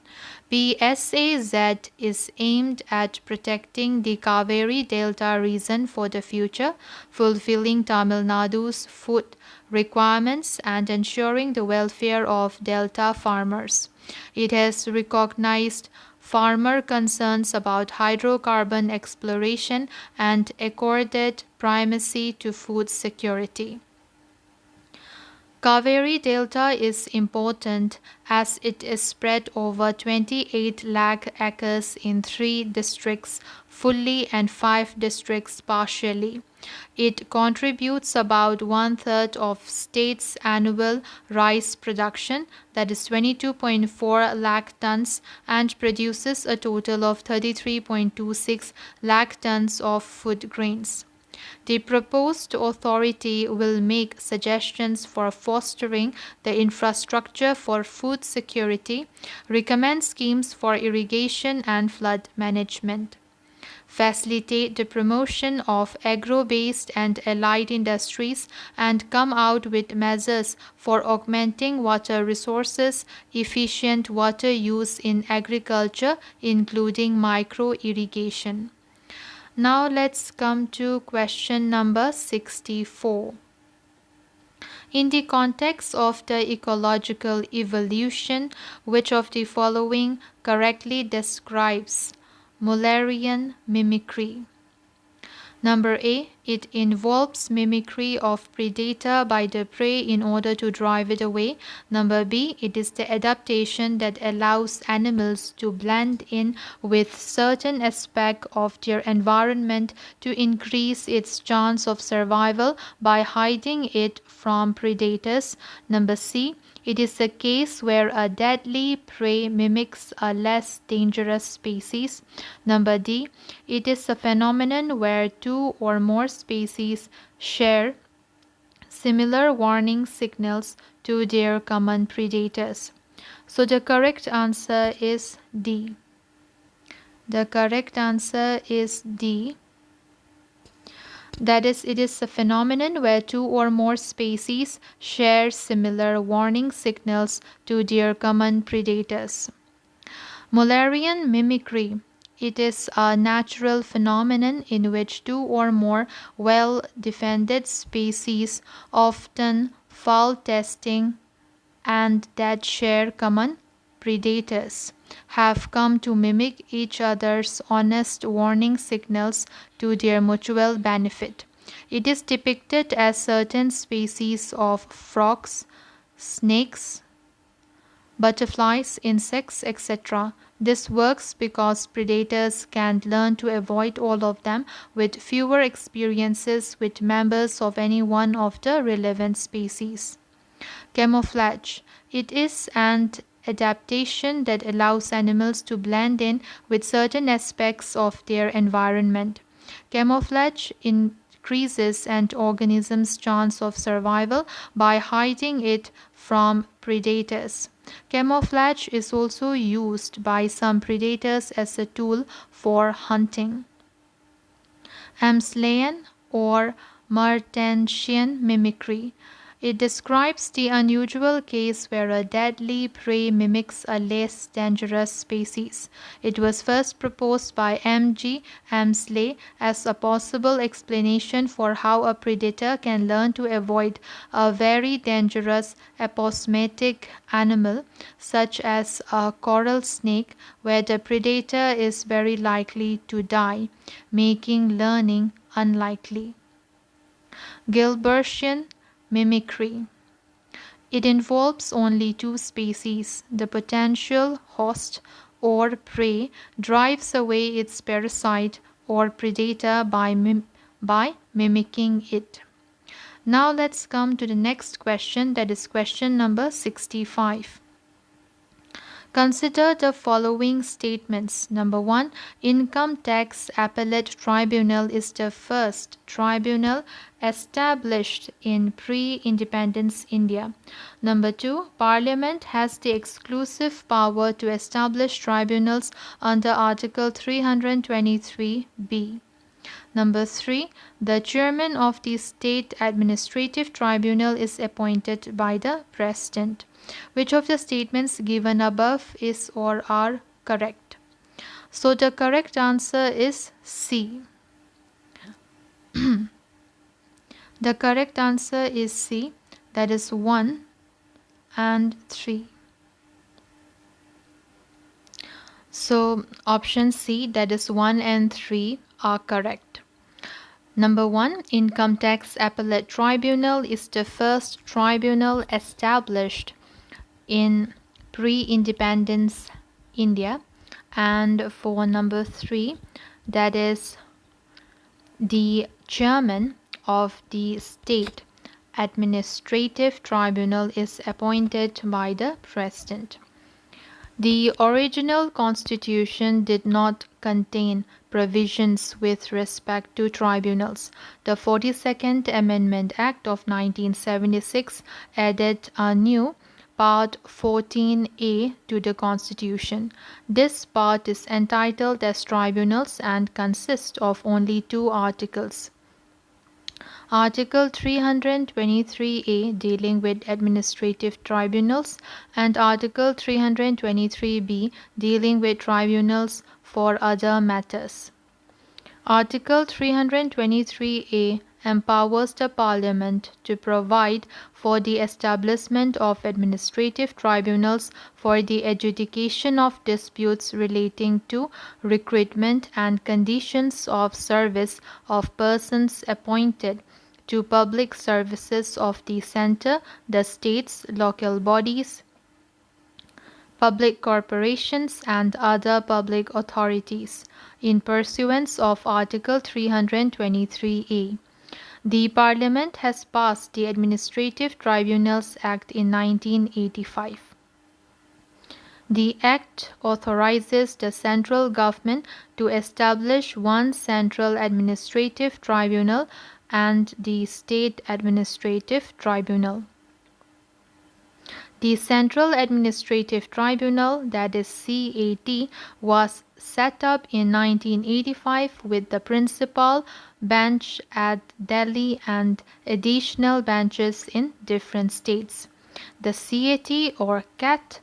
PSAZ is aimed at protecting the Kaveri Delta region for the future, fulfilling Tamil Nadu's food requirements and ensuring the welfare of Delta farmers. It has recognized farmer concerns about hydrocarbon exploration and accorded primacy to food security. Kaveri Delta is important as it is spread over 28 lakh acres in 3 districts fully and 5 districts partially. It contributes about 1/3 of state's annual rice production, that is 22.4 lakh tons, and produces a total of 33.26 lakh tons of food grains. The proposed authority will make suggestions for fostering the infrastructure for food security, recommend schemes for irrigation and flood management, facilitate the promotion of agro-based and allied industries, and come out with measures for augmenting water resources, efficient water use in agriculture, including micro-irrigation. Now let's come to question number 64. In the context of the ecological evolution, which of the following correctly describes Mullerian mimicry? Number A, it involves mimicry of predator by the prey in order to drive it away. Number B, it is the adaptation that allows animals to blend in with certain aspect of their environment to increase its chance of survival by hiding it from predators. Number C, it is a case where a deadly prey mimics a less dangerous species. Number D, it is a phenomenon where two or more species share similar warning signals to their common predators. So the correct answer is D. The correct answer is D. That is, it is a phenomenon where two or more species share similar warning signals to their common predators. Mullerian mimicry. It is a natural phenomenon in which two or more well-defended species, often foul testing and that share common predators, have come to mimic each other's honest warning signals to their mutual benefit. It is depicted as certain species of frogs, snakes, butterflies, insects, etc. This works because predators can learn to avoid all of them with fewer experiences with members of any one of the relevant species. Camouflage. It is an adaptation that allows animals to blend in with certain aspects of their environment. Camouflage increases an organism's chance of survival by hiding it from predators. Camouflage is also used by some predators as a tool for hunting. Amsleyan or Martensian mimicry. It describes the unusual case where a deadly prey mimics a less dangerous species. It was first proposed by M.G. Amsley as a possible explanation for how a predator can learn to avoid a very dangerous aposematic animal, such as a coral snake, where the predator is very likely to die, making learning unlikely. Gilbertian mimicry. It involves only two species. The potential host or prey drives away its parasite or predator by mimicking it. Now let's come to the next question, that is question number 65. Consider the following statements. Number 1. Income Tax Appellate Tribunal is the first tribunal established in pre-independence India. Number 2. Parliament has the exclusive power to establish tribunals under Article 323B. Number 3. The chairman of the State Administrative Tribunal is appointed by the President. Which of the statements given above is or are correct? So the correct answer is C. The correct answer is C, that is 1 and 3. So option C, that is 1 and 3 are correct. Number 1, Income Tax Appellate Tribunal is the first tribunal established in pre-independence India. And for number 3, that is the chairman of the State Administrative Tribunal is appointed by the President. The original constitution did not contain provisions with respect to tribunals. The 42nd Amendment Act of 1976 added a new Part 14A to the Constitution. This part is entitled as Tribunals and consists of only 2 articles. Article 323A dealing with administrative tribunals and Article 323B dealing with tribunals for other matters. Article 323A empowers the Parliament to provide for the establishment of administrative tribunals for the adjudication of disputes relating to recruitment and conditions of service of persons appointed to public services of the centre, the states, local bodies, public corporations and other public authorities in pursuance of Article 323A. The Parliament has passed the Administrative Tribunals Act in 1985. The Act authorizes the central government to establish one central administrative tribunal and the State Administrative Tribunal. The Central Administrative Tribunal, that is CAT, was set up in 1985 with the principal bench at Delhi and additional benches in different states. The CAT or CAT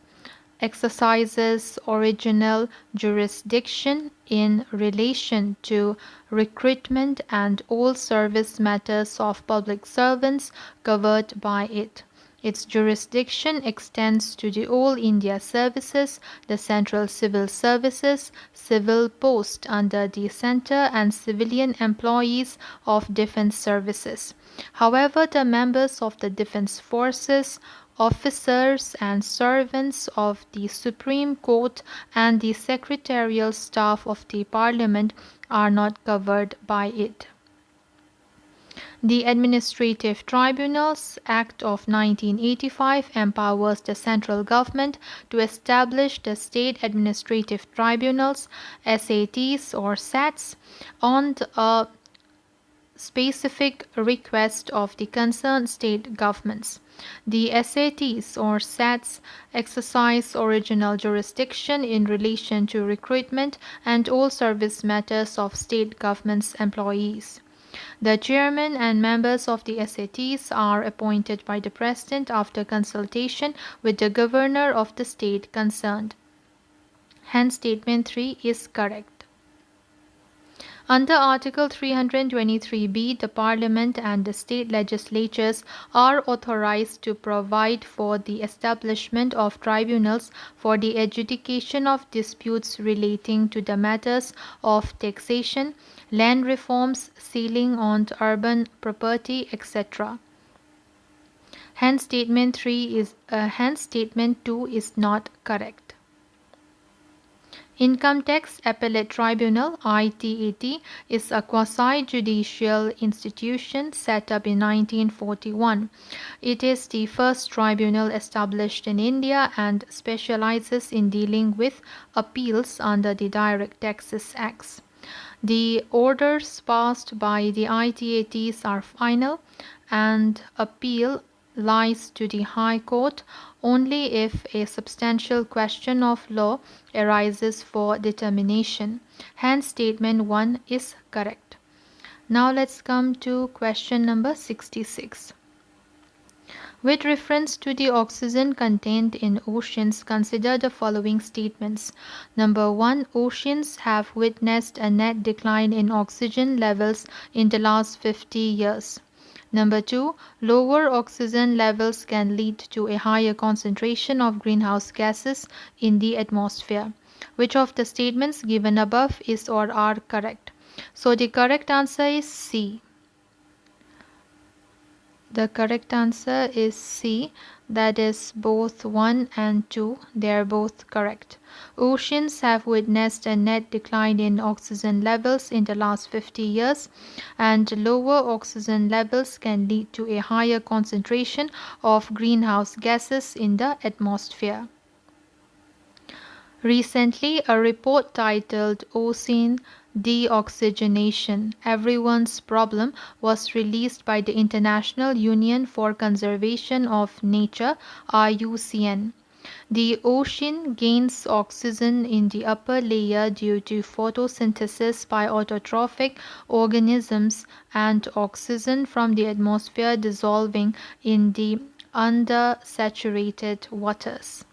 exercises original jurisdiction in relation to recruitment and all service matters of public servants covered by it. Its jurisdiction extends to the All India Services, the Central Civil Services, civil posts under the centre and civilian employees of defence services. However, the members of the defence forces, officers and servants of the Supreme Court and the secretarial staff of the Parliament are not covered by it. The Administrative Tribunals Act of 1985 empowers the central government to establish the state administrative tribunals, SATs or SATs, on a specific request of the concerned state governments. The SATs or SATs exercise original jurisdiction in relation to recruitment and all service matters of state government's employees. The chairman and members of the SATs are appointed by the President after consultation with the governor of the state concerned. Hence, statement 3 is correct. Under Article 323B, the Parliament and the state legislatures are authorized to provide for the establishment of tribunals for the adjudication of disputes relating to the matters of taxation, land reforms, sealing on urban property, etc. Hence, statement 2 is not correct. Income Tax Appellate Tribunal (ITAT) is a quasi-judicial institution set up in 1941. It is the first tribunal established in India and specializes in dealing with appeals under the Direct Taxes Acts. The orders passed by the ITATs are final, and appeal lies to the High Court only if a substantial question of law arises for determination. Hence, statement 1 is correct. Now let's come to question number 66. With reference to the oxygen contained in oceans, consider the following statements. Number 1. Oceans have witnessed a net decline in oxygen levels in the last 50 years. Number 2. Lower oxygen levels can lead to a higher concentration of greenhouse gases in the atmosphere. Which of the statements given above is or are correct? So the correct answer is C. The correct answer is C, that is both 1 and 2, they are both correct. Oceans have witnessed a net decline in oxygen levels in the last 50 years, and lower oxygen levels can lead to a higher concentration of greenhouse gases in the atmosphere. Recently, a report titled Ocean Deoxygenation, Everyone's Problem was released by the International Union for Conservation of Nature (IUCN). The ocean gains oxygen in the upper layer due to photosynthesis by autotrophic organisms and oxygen from the atmosphere dissolving in the undersaturated waters.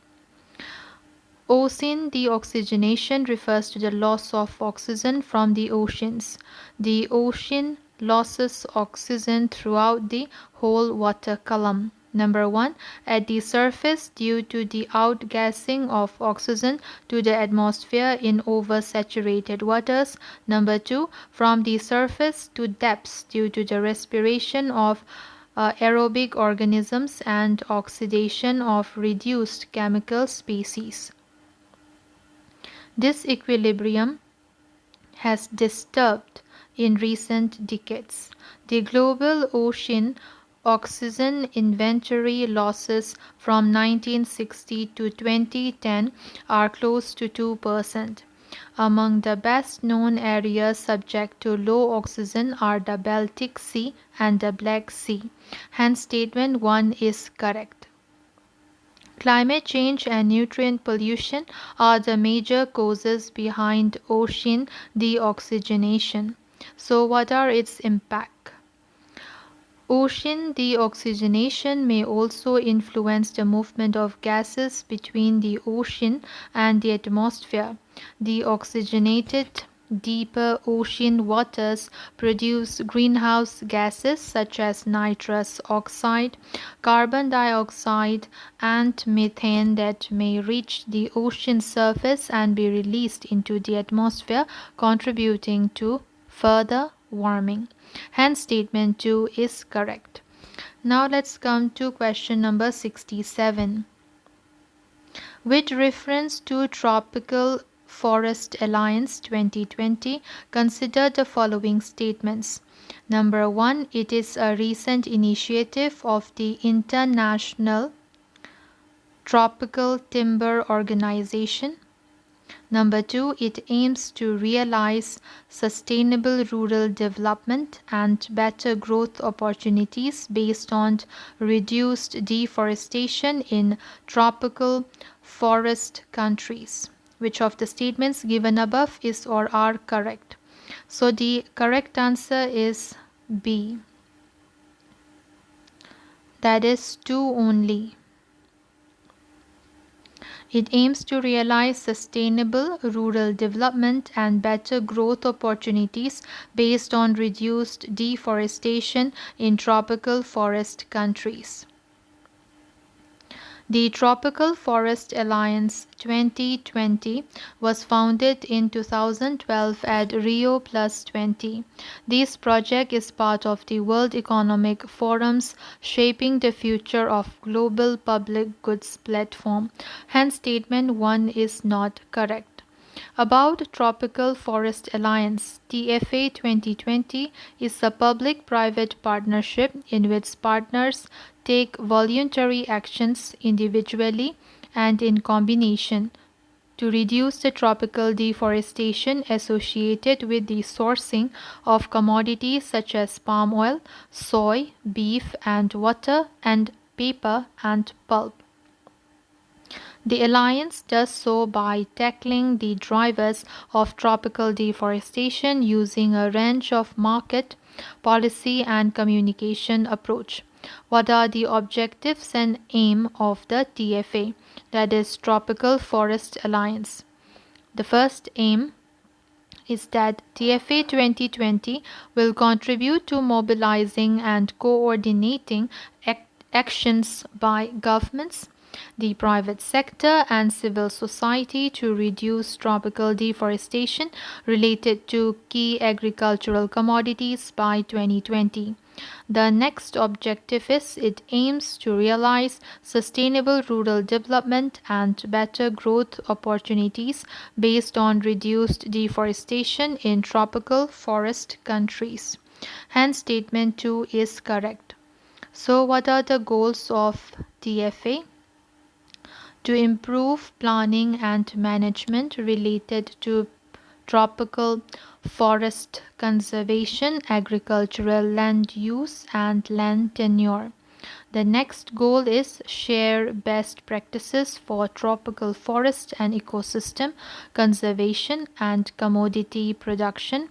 Ocean deoxygenation refers to the loss of oxygen from the oceans. The ocean loses oxygen throughout the whole water column. Number 1. At the surface due to the outgassing of oxygen to the atmosphere in oversaturated waters. Number 2. From the surface to depths due to the respiration of aerobic organisms and oxidation of reduced chemical species. This equilibrium has disturbed in recent decades. The global ocean oxygen inventory losses from 1960 to 2010 are close to 2%. Among the best known areas subject to low oxygen are the Baltic Sea and the Black Sea. Hence, statement 1 is correct. Climate change and nutrient pollution are the major causes behind ocean deoxygenation. So, what are its impacts? Ocean deoxygenation may also influence the movement of gases between the ocean and the atmosphere. Deoxygenated deeper ocean waters produce greenhouse gases such as nitrous oxide, carbon dioxide, and methane that may reach the ocean surface and be released into the atmosphere, contributing to further warming. Hence, statement 2 is correct. Now, let's come to question number 67. With reference to Tropical Forest Alliance 2020, consider the following statements. Number 1. It is a recent initiative of the International Tropical Timber Organization. Number 2. It aims to realize sustainable rural development and better growth opportunities based on reduced deforestation in tropical forest countries. Which of the statements given above is or are correct? So the correct answer is B. That is 2 only. It aims to realize sustainable rural development and better growth opportunities based on reduced deforestation in tropical forest countries. The Tropical Forest Alliance 2020 was founded in 2012 at Rio Plus 20. This project is part of the World Economic Forum's Shaping the Future of Global Public Goods platform. Hence, statement 1 is not correct. About Tropical Forest Alliance, TFA 2020 is a public-private partnership in which partners take voluntary actions individually and in combination to reduce the tropical deforestation associated with the sourcing of commodities such as palm oil, soy, beef and water, and paper and pulp. The alliance does so by tackling the drivers of tropical deforestation using a range of market, policy and communication approach. What are the objectives and aim of the TFA, that is Tropical Forest Alliance? The first aim is that TFA 2020 will contribute to mobilizing and coordinating actions by governments, the private sector and civil society to reduce tropical deforestation related to key agricultural commodities by 2020. The next objective is it aims to realize sustainable rural development and better growth opportunities based on reduced deforestation in tropical forest countries. Hence, statement 2 is correct. So, what are the goals of TFA? To improve planning and management related to tropical forest conservation, agricultural land use, and land tenure. The next goal is share best practices for tropical forest and ecosystem conservation and commodity production,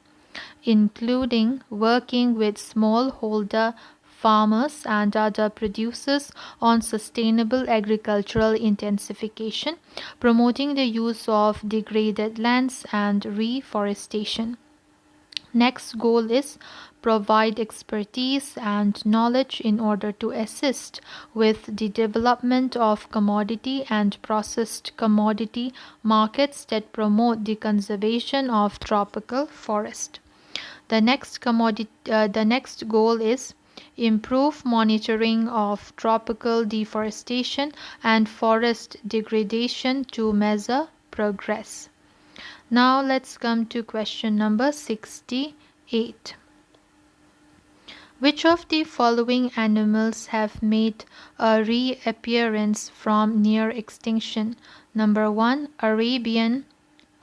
including working with smallholder farmers and other producers on sustainable agricultural intensification, promoting the use of degraded lands and reforestation. Next goal is provide expertise and knowledge in order to assist with the development of commodity and processed commodity markets that promote the conservation of tropical forest. The next goal is improve monitoring of tropical deforestation and forest degradation to measure progress. Now let's come to question number 68. Which of the following animals have made a reappearance from near extinction? Number 1, Arabian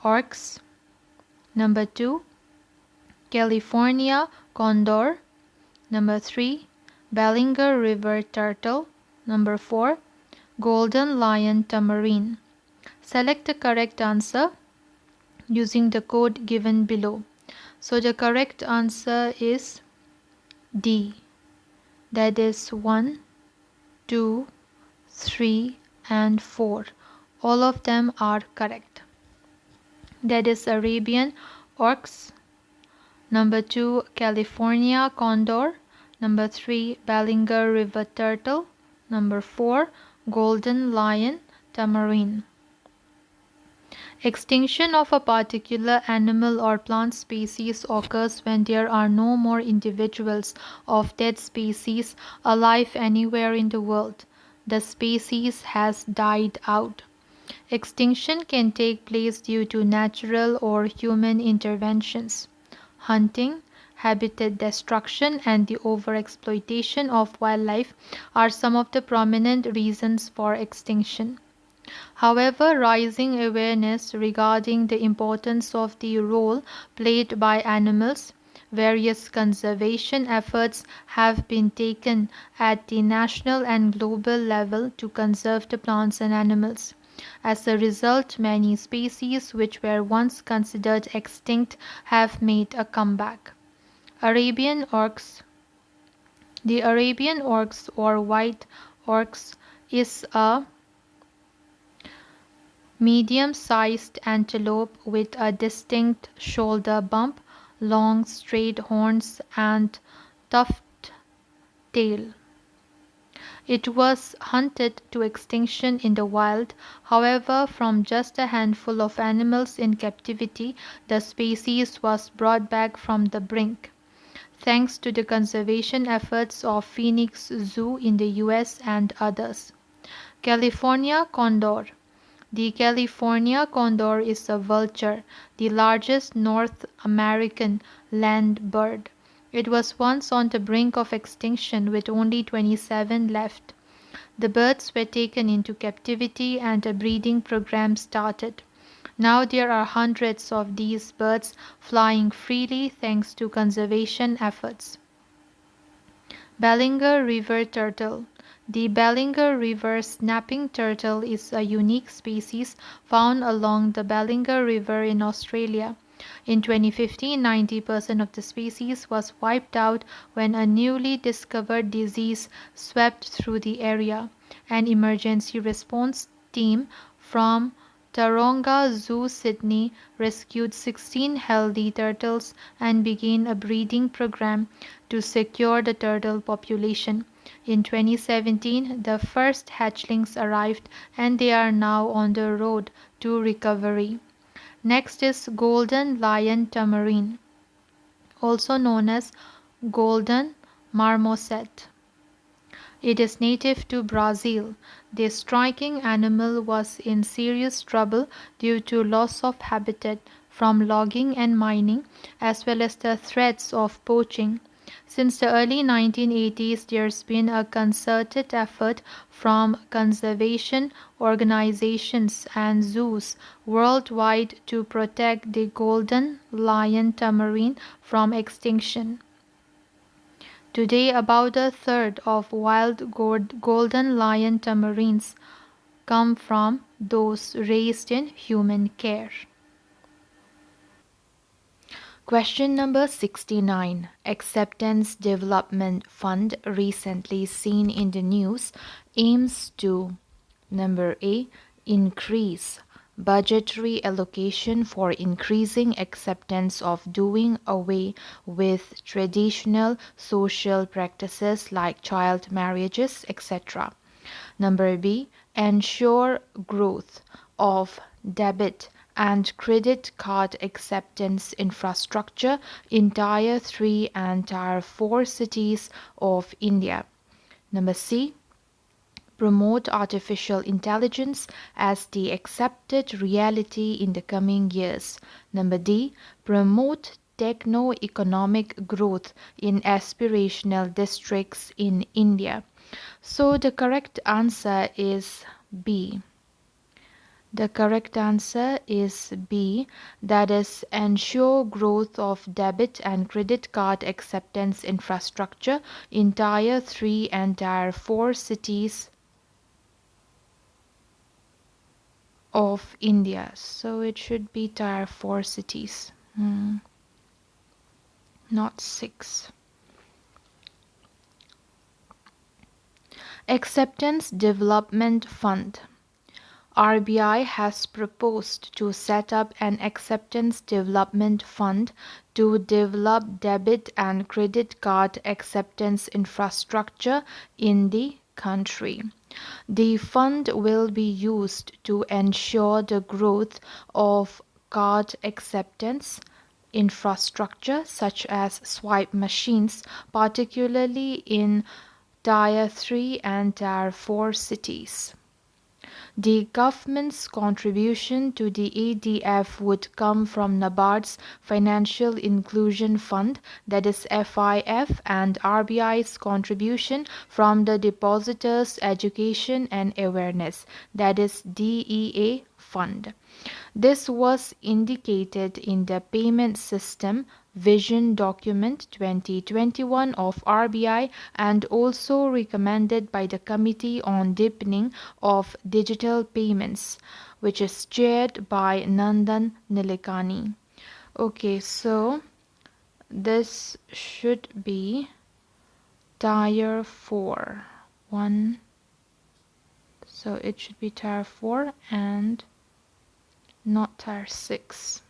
Orcs. Number 2, California Condor. Number 3, Bellinger River Turtle. Number 4, Golden Lion Tamarine. Select the correct answer using the code given below. So the correct answer is D. That is 1, 2, 3 and 4. All of them are correct. That is Arabian Orcs. Number 2, California Condor. Number 3, Bellinger River Turtle. Number 4, Golden Lion Tamarine. Extinction of a particular animal or plant species occurs when there are no more individuals of that species alive anywhere in the world. The species has died out. Extinction can take place due to natural or human interventions. Hunting, habitat destruction, and the overexploitation of wildlife are some of the prominent reasons for extinction. However, rising awareness regarding the importance of the role played by animals, various conservation efforts have been taken at the national and global level to conserve the plants and animals. As a result, many species which were once considered extinct have made a comeback. Arabian Orcs. The Arabian Orcs or white orcs is a medium-sized antelope with a distinct shoulder bump, long straight horns and tufted tail. It was hunted to extinction in the wild. However, from just a handful of animals in captivity, the species was brought back from the brink, thanks to the conservation efforts of Phoenix Zoo in the US and others. California Condor. The California condor is a vulture, the largest North American land bird. It was once on the brink of extinction with only 27 left. The birds were taken into captivity and a breeding program started. Now there are hundreds of these birds flying freely thanks to conservation efforts. Bellinger River Turtle. The Bellinger River snapping turtle is a unique species found along the Bellinger River in Australia. In 2015, 90% of the species was wiped out when a newly discovered disease swept through the area. An emergency response team from Taronga Zoo, Sydney, rescued 16 healthy turtles and began a breeding program to secure the turtle population. In 2017, the first hatchlings arrived and they are now on the road to recovery. Next is golden lion tamarine, also known as golden marmoset. It is native to Brazil. This striking animal was in serious trouble due to loss of habitat from logging and mining, as well as the threats of poaching. Since the early 1980s, there's been a concerted effort from conservation organizations and zoos worldwide to protect the golden lion tamarine from extinction. Today, about a third of wild golden lion tamarines come from those raised in human care. Question number 69. Acceptance Development Fund recently seen in the news aims to number A. Increase budgetary allocation for increasing acceptance of doing away with traditional social practices like child marriages, etc. Number B. Ensure growth of debit and credit card acceptance infrastructure in Tier 3 and Tier 4 cities of India. Number C. Promote artificial intelligence as the accepted reality in the coming years. Number D. Promote techno-economic growth in aspirational districts in India. So the correct answer is B. The correct answer is B, that is, ensure growth of debit and credit card acceptance infrastructure in Tier 3 and Tier 4 cities of India. So it should be Tier 4 cities, not 6. Acceptance Development Fund. RBI has proposed to set up an acceptance development fund to develop debit and credit card acceptance infrastructure in the country. The fund will be used to ensure the growth of card acceptance infrastructure such as swipe machines, particularly in Tier 3 and Tier 4 cities. The government's contribution to the ADF would come from NABARD's Financial Inclusion Fund, that is FIF, and RBI's contribution from the Depositors Education and Awareness, that is DEA Fund. This was indicated in the Payment System Vision Document 2021 of RBI and also recommended by the Committee on Deepening of Digital Payments, which is chaired by Nandan Nilekani. Okay, so this should be Tier 4. 1. So it should be Tier 4 and not Tier 6.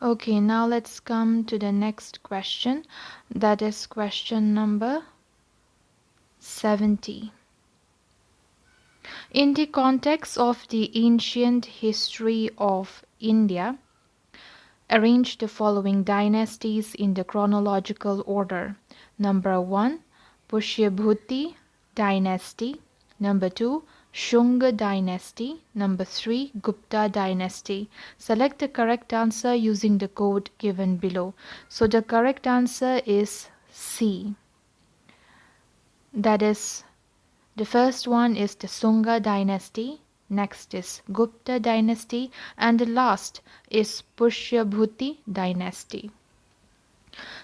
Okay, now let's come to the next question. That is question number 70. In the context of the ancient history of India, arrange the following dynasties in the chronological order. Number 1, Pushyabhuti Dynasty. Number 2, Shunga dynasty. Number 3, Gupta dynasty. Select the correct answer using the code given below. So the correct answer is C. That is, the first one is the Shunga dynasty, next is Gupta dynasty, and the last is Pushyabhuti dynasty.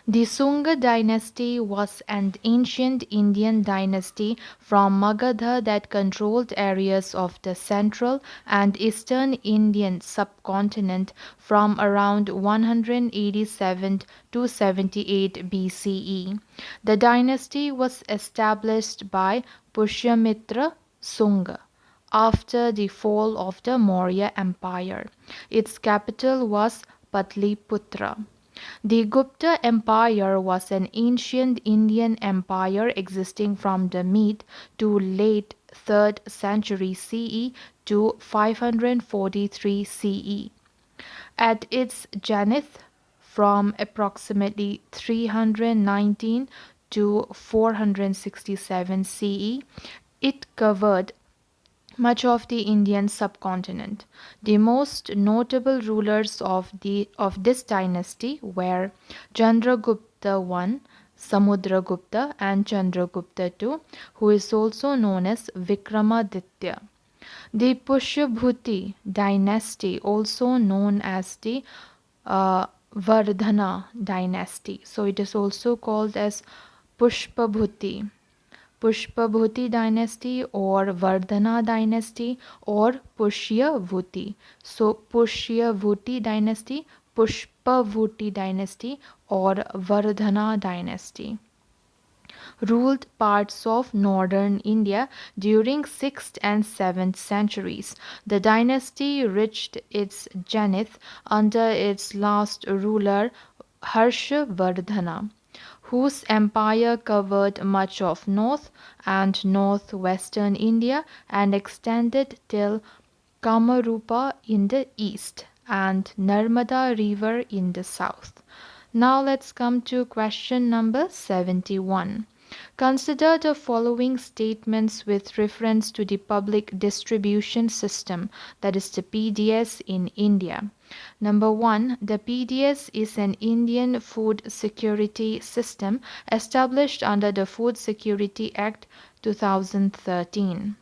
The Shunga dynasty was an ancient Indian dynasty from Magadha that controlled areas of the central and eastern Indian subcontinent from around 187 to 78 BCE. The dynasty was established by Pushyamitra Shunga after the fall of the Maurya Empire. Its capital was Patliputra. The Gupta Empire was an ancient Indian empire existing from the mid to late 3rd century CE to 543 CE. At its zenith, from approximately 319 to 467 CE, it covered much of the Indian subcontinent. The most notable rulers of this dynasty were Chandragupta I, Samudragupta, and Chandragupta II, who is also known as Vikramaditya. The Pushyabhuti dynasty, also known as the Vardhana dynasty, so it is also called as Pushpabhuti. Pushpabhuti dynasty or Vardhana dynasty or Pushyabhuti. So Pushyabhuti dynasty, Pushpabhuti dynasty or Vardhana dynasty ruled parts of northern India during 6th and 7th centuries. The dynasty reached its zenith under its last ruler Harshavardhana, whose empire covered much of north and northwestern India and extended till Kamarupa in the east and Narmada River in the south. Now let's come to question number 71. Consider the following statements with reference to the public distribution system, that is the PDS in India. Number 1. The PDS is an Indian food security system established under the Food Security Act 2013.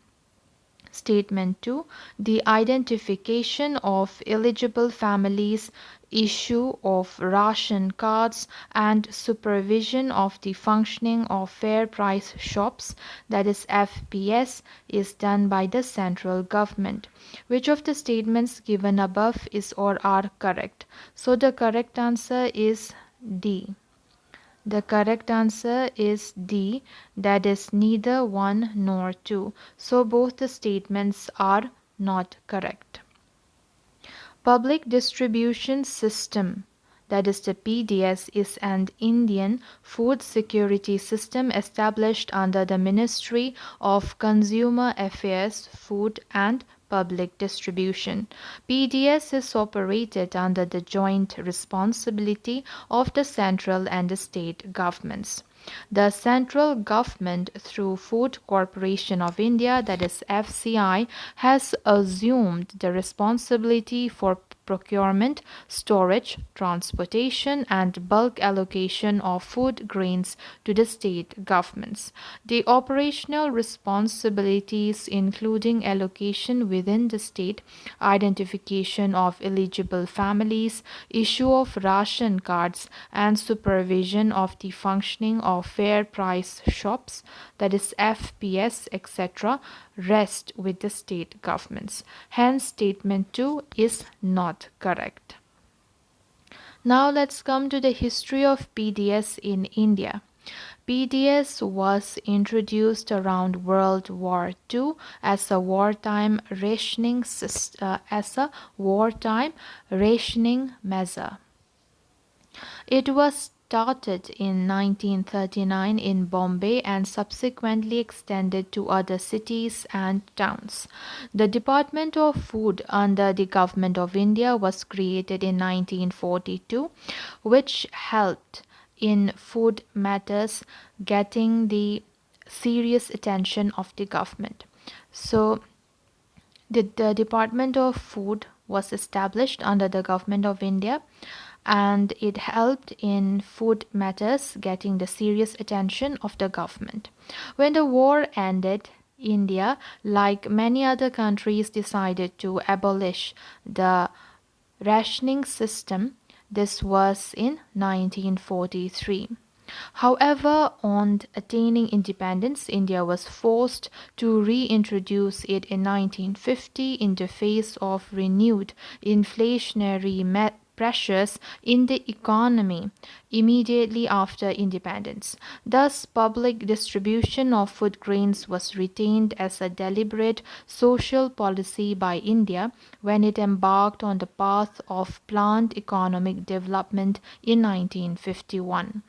Statement 2. The identification of eligible families, issue of ration cards, and supervision of the functioning of fair price shops, that is FPS, is done by the central government. Which of the statements given above is or are correct? So the correct answer is D. The correct answer is D, that is neither 1 nor 2. So both the statements are not correct. Public distribution system, that is the PDS, is an Indian food security system established under the Ministry of Consumer Affairs, Food and Public Distribution. PDS is operated under the joint responsibility of the central and the state governments. The central government, through Food Corporation of India, that is FCI, has assumed the responsibility for procurement, storage, transportation, and bulk allocation of food grains to the state governments. The operational responsibilities, including allocation within the state, identification of eligible families, issue of ration cards, and supervision of the functioning of fair price shops, that is FPS, etc., rest with the state governments. Hence, statement 2 is not correct. Now let's come to the history of PDS in India. PDS was introduced around World War II as a wartime rationing measure. It was started in 1939 in Bombay and subsequently extended to other cities and towns. The Department of Food under the Government of India was created in 1942, which helped in food matters getting the serious attention of the government. So The Department of Food was established under the Government of India, and it helped in food matters getting the serious attention of the government. When the war ended, India, like many other countries, decided to abolish the rationing system. This was in 1943. However, on attaining independence, India was forced to reintroduce it in 1950 in the face of renewed inflationary pressures in the economy immediately after independence. Thus, public distribution of food grains was retained as a deliberate social policy by India when it embarked on the path of planned economic development in 1951.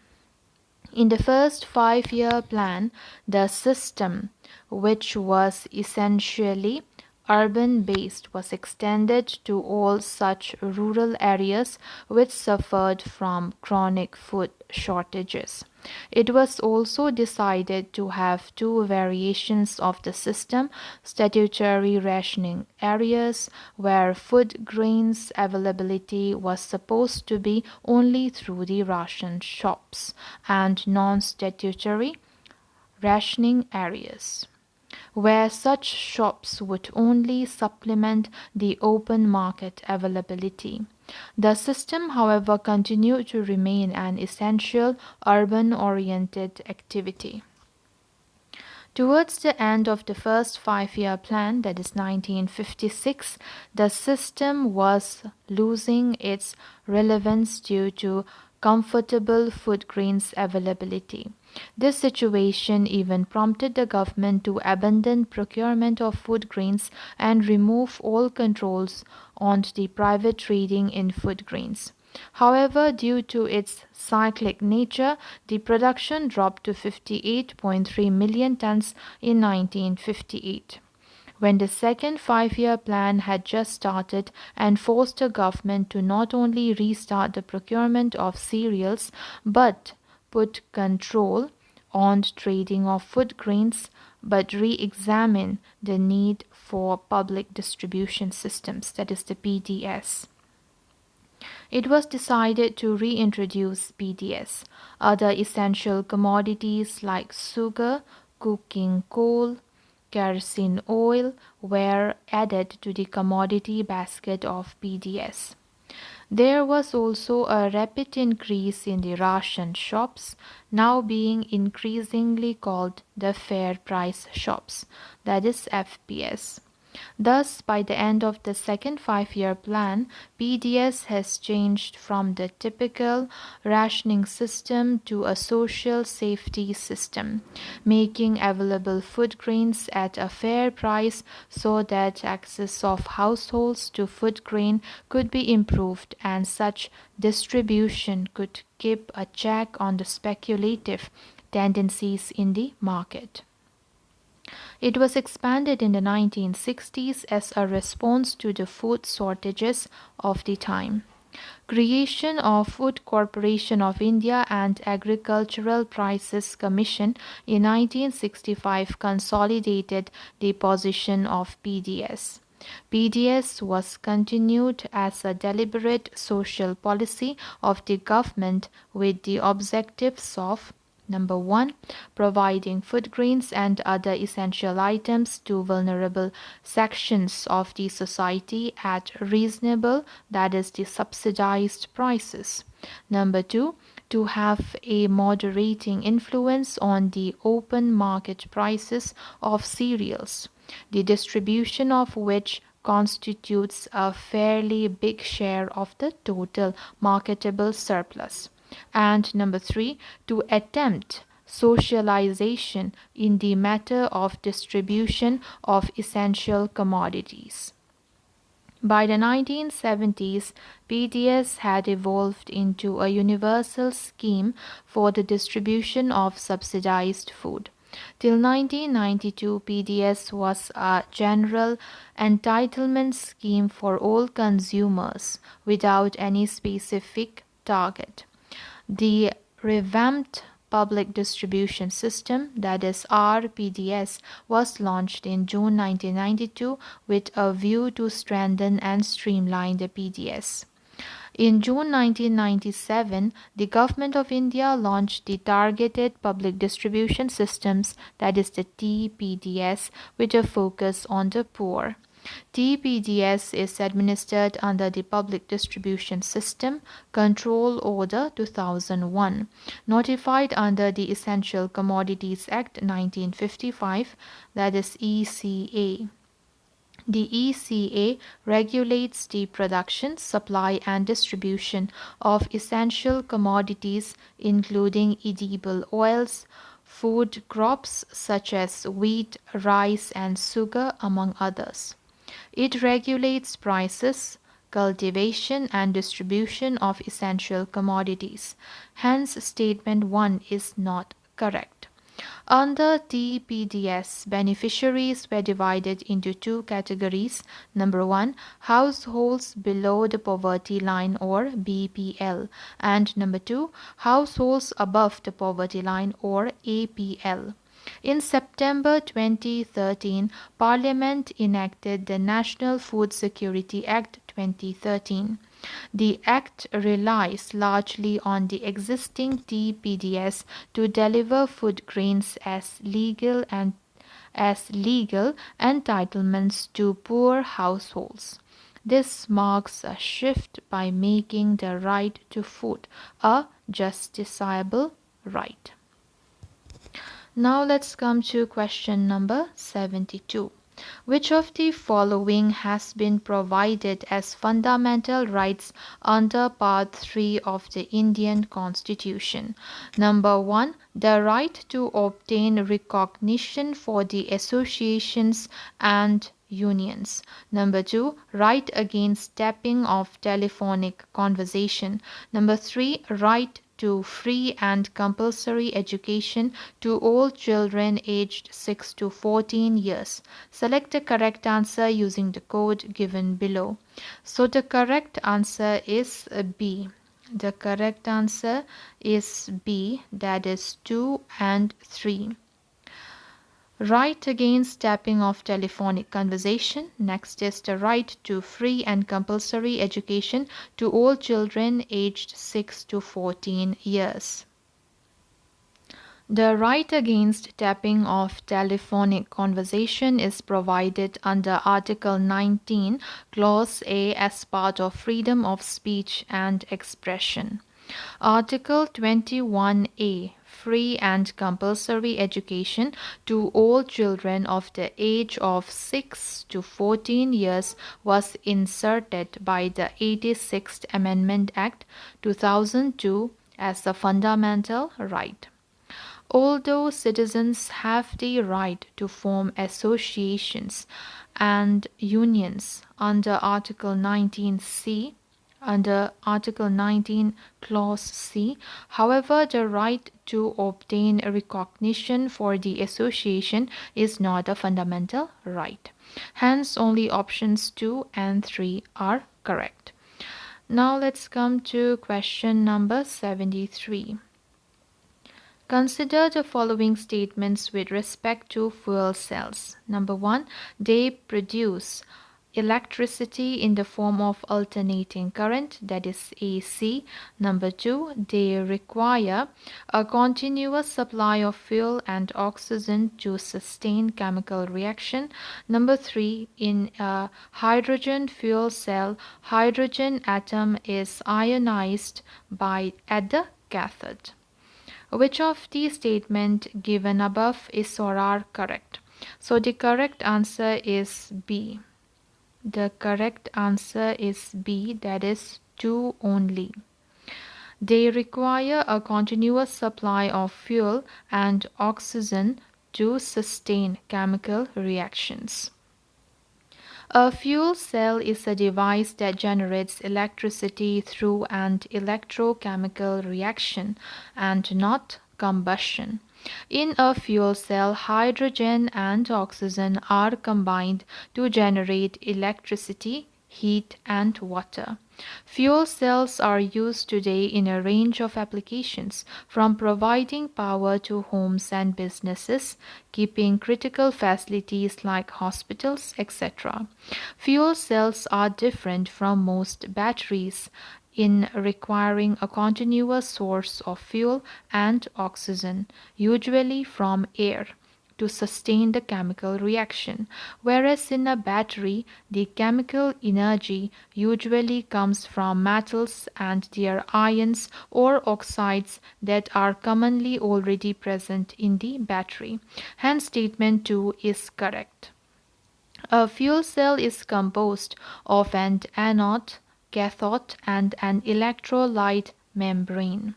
In the first 5-year plan, the system, which was essentially urban based, was extended to all such rural areas which suffered from chronic food shortages. It was also decided to have two variations of the system: statutory rationing areas, where food grains availability was supposed to be only through the ration shops, and non statutory rationing areas, where such shops would only supplement the open market availability. The system, however, continued to remain an essential urban-oriented activity. Towards the end of the first 5-year plan, that is 1956, the system was losing its relevance due to comfortable food grains availability. This situation even prompted the government to abandon procurement of food grains and remove all controls on the private trading in food grains. However, due to its cyclic nature, the production dropped to 58.3 million tons in 1958. When the second 5-year plan had just started and forced the government to not only restart the procurement of cereals but put control on trading of food grains, but re-examine the need for public distribution systems, that is the PDS. It was decided to reintroduce PDS. Other essential commodities like sugar, cooking coal, kerosene oil were added to the commodity basket of PDS. There was also a rapid increase in the ration shops, now being increasingly called the fair price shops, that is FPS. Thus, by the end of the second 5-year plan, PDS has changed from the typical rationing system to a social safety system, making available food grains at a fair price so that access of households to food grain could be improved and such distribution could keep a check on the speculative tendencies in the market. It was expanded in the 1960s as a response to the food shortages of the time. Creation of Food Corporation of India and Agricultural Prices Commission in 1965 consolidated the position of PDS. PDS was continued as a deliberate social policy of the government with the objectives of: Number 1, providing food grains and other essential items to vulnerable sections of the society at reasonable, that is, the subsidized prices. Number 2, to have a moderating influence on the open market prices of cereals, the distribution of which constitutes a fairly big share of the total marketable surplus. And number 3, to attempt socialization in the matter of distribution of essential commodities. By the 1970s, PDS had evolved into a universal scheme for the distribution of subsidized food. Till 1992, PDS was a general entitlement scheme for all consumers without any specific target. The revamped Public Distribution System, that is RPDS, was launched in June 1992 with a view to strengthen and streamline the PDS. In June 1997, the Government of India launched the Targeted Public Distribution Systems, that is the TPDS, with a focus on the poor. TPDS is administered under the Public Distribution System Control Order 2001, notified under the Essential Commodities Act 1955, that is ECA. The ECA regulates the production, supply, and distribution of essential commodities, including edible oils, food crops such as wheat, rice, and sugar, among others. It regulates prices, cultivation, and distribution of essential commodities. Hence, Statement 1 is not correct. Under TPDS, beneficiaries were divided into two categories. Number 1, households below the poverty line or BPL, and number 2, households above the poverty line or APL. In September 2013, Parliament enacted the National Food Security Act 2013. The Act relies largely on the existing TPDS to deliver food grains as legal entitlements to poor households. This marks a shift by making the right to food a justiciable right. Now let's come to question number 72. Which of the following has been provided as fundamental rights under Part 3 of the Indian Constitution? Number 1, the right to obtain recognition for the associations and unions. Number 2, right against tapping of telephonic conversation. Number 3, right to free and compulsory education to all children aged 6 to 14 years. Select the correct answer using the code given below. So the correct answer is B. The correct answer is B, that is 2 and 3. Right against tapping of telephonic conversation. Next is the right to free and compulsory education to all children aged 6 to 14 years. The right against tapping of telephonic conversation is provided under Article 19, Clause A as part of freedom of speech and expression. Article 21A, free and compulsory education to all children of the age of 6 to 14 years was inserted by the 86th Amendment Act 2002 as a fundamental right. Although citizens have the right to form associations and unions under Article 19C, under Article 19 Clause C. However, the right to obtain recognition for the association is not a fundamental right. Hence, only options 2 and 3 are correct. Now let's come to question number 73. Consider the following statements with respect to fuel cells. Number 1, they produce electricity in the form of alternating current, that is AC. Number 2, they require a continuous supply of fuel and oxygen to sustain chemical reaction. Number 3, in a hydrogen fuel cell, hydrogen atom is ionized at the cathode. Which of the statements given above is or are correct? So the correct answer is B. The correct answer is B, that is 2 only. They require a continuous supply of fuel and oxygen to sustain chemical reactions. A fuel cell is a device that generates electricity through an electrochemical reaction and not combustion. In a fuel cell, hydrogen and oxygen are combined to generate electricity, heat, and water. Fuel cells are used today in a range of applications, from providing power to homes and businesses, keeping critical facilities like hospitals, etc. Fuel cells are different from most batteries in requiring a continuous source of fuel and oxygen, usually from air, to sustain the chemical reaction, whereas in a battery, the chemical energy usually comes from metals and their ions or oxides that are commonly already present in the battery. Hence, statement 2 is correct. A fuel cell is composed of an anode, cathode, and an electrolyte membrane.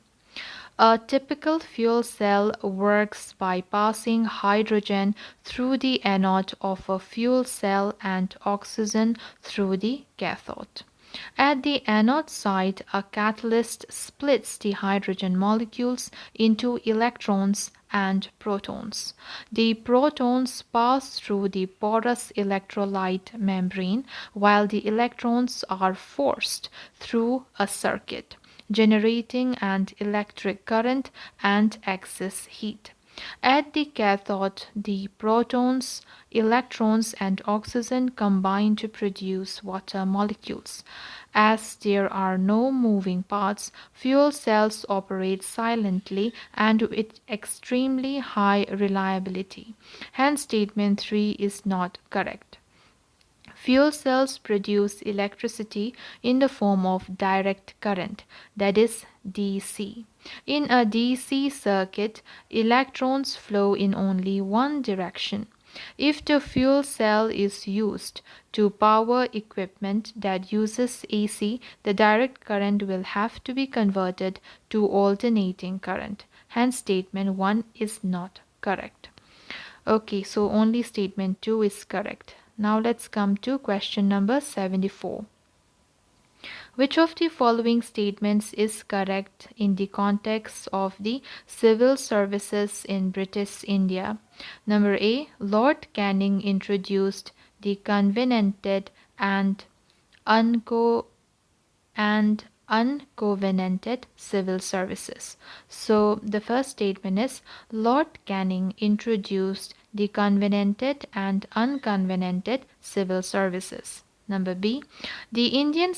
A typical fuel cell works by passing hydrogen through the anode of a fuel cell and oxygen through the cathode. At the anode side, a catalyst splits the hydrogen molecules into electrons and protons. The protons pass through the porous electrolyte membrane while the electrons are forced through a circuit, generating an electric current and excess heat. At the cathode, the protons, electrons, and oxygen combine to produce water molecules. As there are no moving parts, fuel cells operate silently and with extremely high reliability. Hence, statement 3 is not correct. Fuel cells produce electricity in the form of direct current, that is DC. In a DC circuit, electrons flow in only one direction. If the fuel cell is used to power equipment that uses AC, the direct current will have to be converted to alternating current. Hence, statement 1 is not correct. Okay, so only statement 2 is correct. Now let's come to question number 74. Which of the following statements is correct in the context of the civil services in British India? Number A. Lord Canning introduced the covenanted and uncovenanted civil services. So the first statement is Lord Canning introduced the covenanted and uncovenanted civil services. Number B, the Indian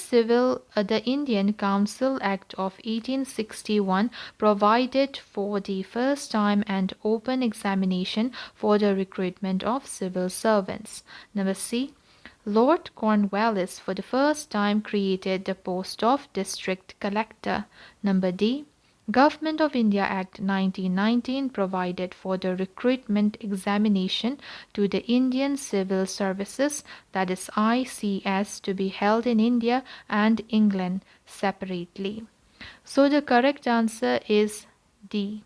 Council Act of 1861 provided for the first time an open examination for the recruitment of civil servants. Number C, Lord Cornwallis for the first time created the post of District Collector. Number D, Government of India Act 1919 provided for the recruitment examination to the Indian Civil Services, that is ICS, to be held in India and England separately. So the correct answer is D.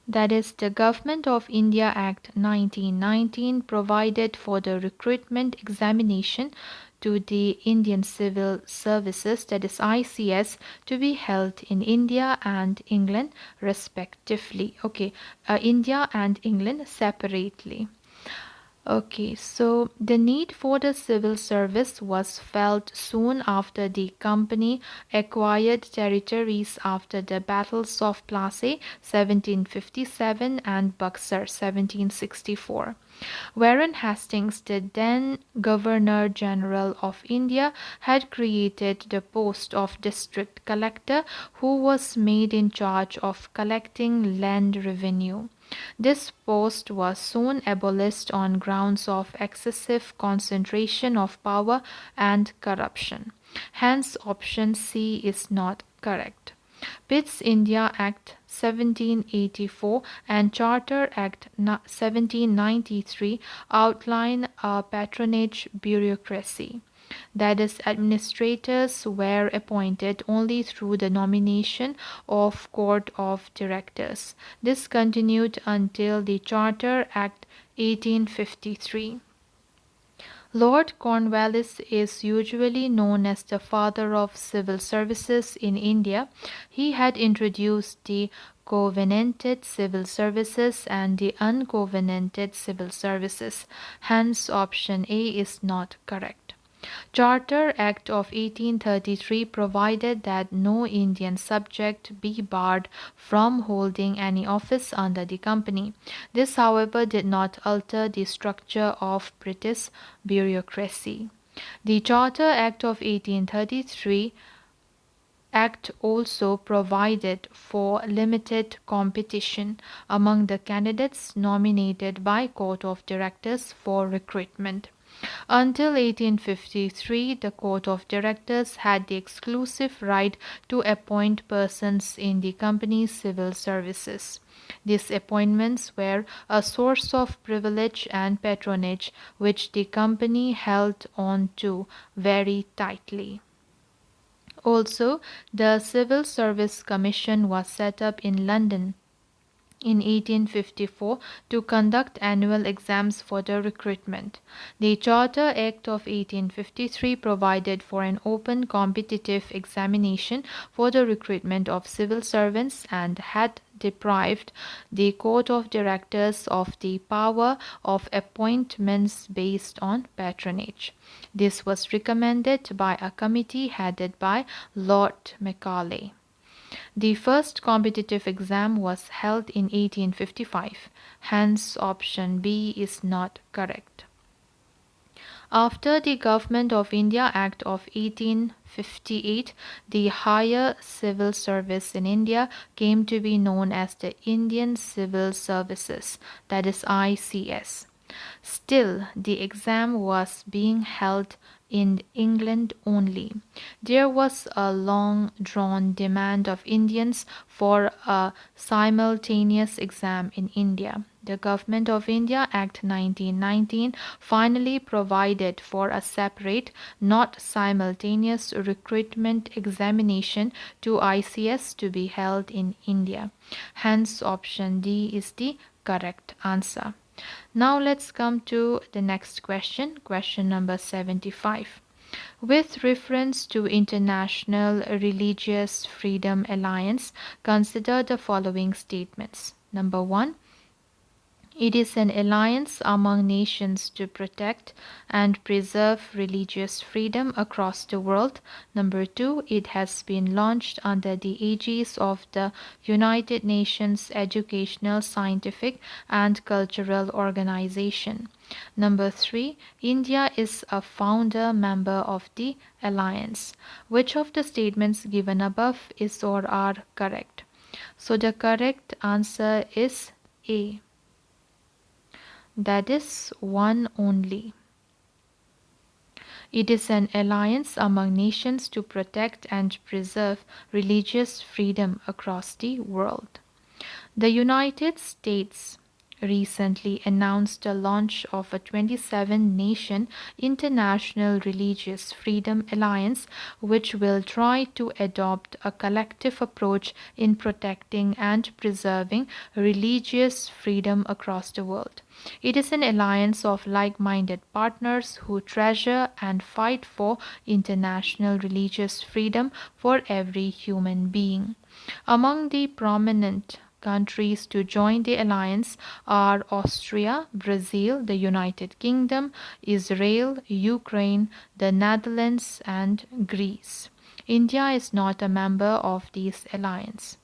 That is, the Government of India Act 1919 provided for the recruitment examination to the Indian Civil Services, that is ICS, to be held in India and England respectively. Okay, India and England separately. Okay, so the need for the civil service was felt soon after the company acquired territories after the battles of Plassey 1757 and Buxar 1764. Warren Hastings, the then Governor General of India, had created the post of District Collector, who was made in charge of collecting land revenue. This post was soon abolished on grounds of excessive concentration of power and corruption. Hence, option C is not correct. Pitt's India Act 1784 and Charter Act 1793 outline a patronage bureaucracy. That is, administrators were appointed only through the nomination of Court of Directors. This continued until the Charter Act 1853. Lord Cornwallis is usually known as the father of civil services in India. He had introduced the covenanted civil services and the uncovenanted civil services. Hence, option A is not correct. Charter Act of 1833 provided that no Indian subject be barred from holding any office under the company. This, however, did not alter the structure of British bureaucracy. The Charter Act of 1833 Act also provided for limited competition among the candidates nominated by Court of Directors for recruitment. Until 1853, the Court of Directors had the exclusive right to appoint persons in the company's civil services. These appointments were a source of privilege and patronage which the company held on to very tightly. Also, the Civil Service Commission was set up in London in 1854 to conduct annual exams for the recruitment. The Charter Act of 1853 provided for an open competitive examination for the recruitment of civil servants and had deprived the Court of Directors of the power of appointments based on patronage. This was recommended by a committee headed by Lord Macaulay. The first competitive exam was held in 1855, hence option B is not correct. After the Government of India Act of 1858, the higher civil service in India came to be known as the Indian Civil Services, that is ICS. Still, the exam was being held in England only. There was a long drawn demand of Indians for a simultaneous exam in India. The Government of India Act 1919 finally provided for a separate, not simultaneous recruitment examination to ICS to be held in India. Hence, option D is the correct answer. Now let's come to the next question, question number 75. With reference to International Religious Freedom Alliance, consider the following statements. Number 1. It is an alliance among nations to protect and preserve religious freedom across the world. Number 2, it has been launched under the aegis of the United Nations Educational, Scientific and Cultural Organization. Number 3, India is a founder member of the alliance. Which of the statements given above is or are correct? So the correct answer is A. That is one only. It is an alliance among nations to protect and preserve religious freedom across the world. The United States recently announced the launch of a 27-nation International Religious Freedom Alliance, which will try to adopt a collective approach in protecting and preserving religious freedom across the world. It is an alliance of like-minded partners who treasure and fight for international religious freedom for every human being. Among the prominent countries to join the alliance are Austria, Brazil, the United Kingdom, Israel, Ukraine, the Netherlands, and Greece. India is not a member of this alliance.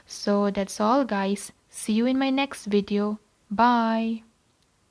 So that's all, guys. See you in my next video. Bye.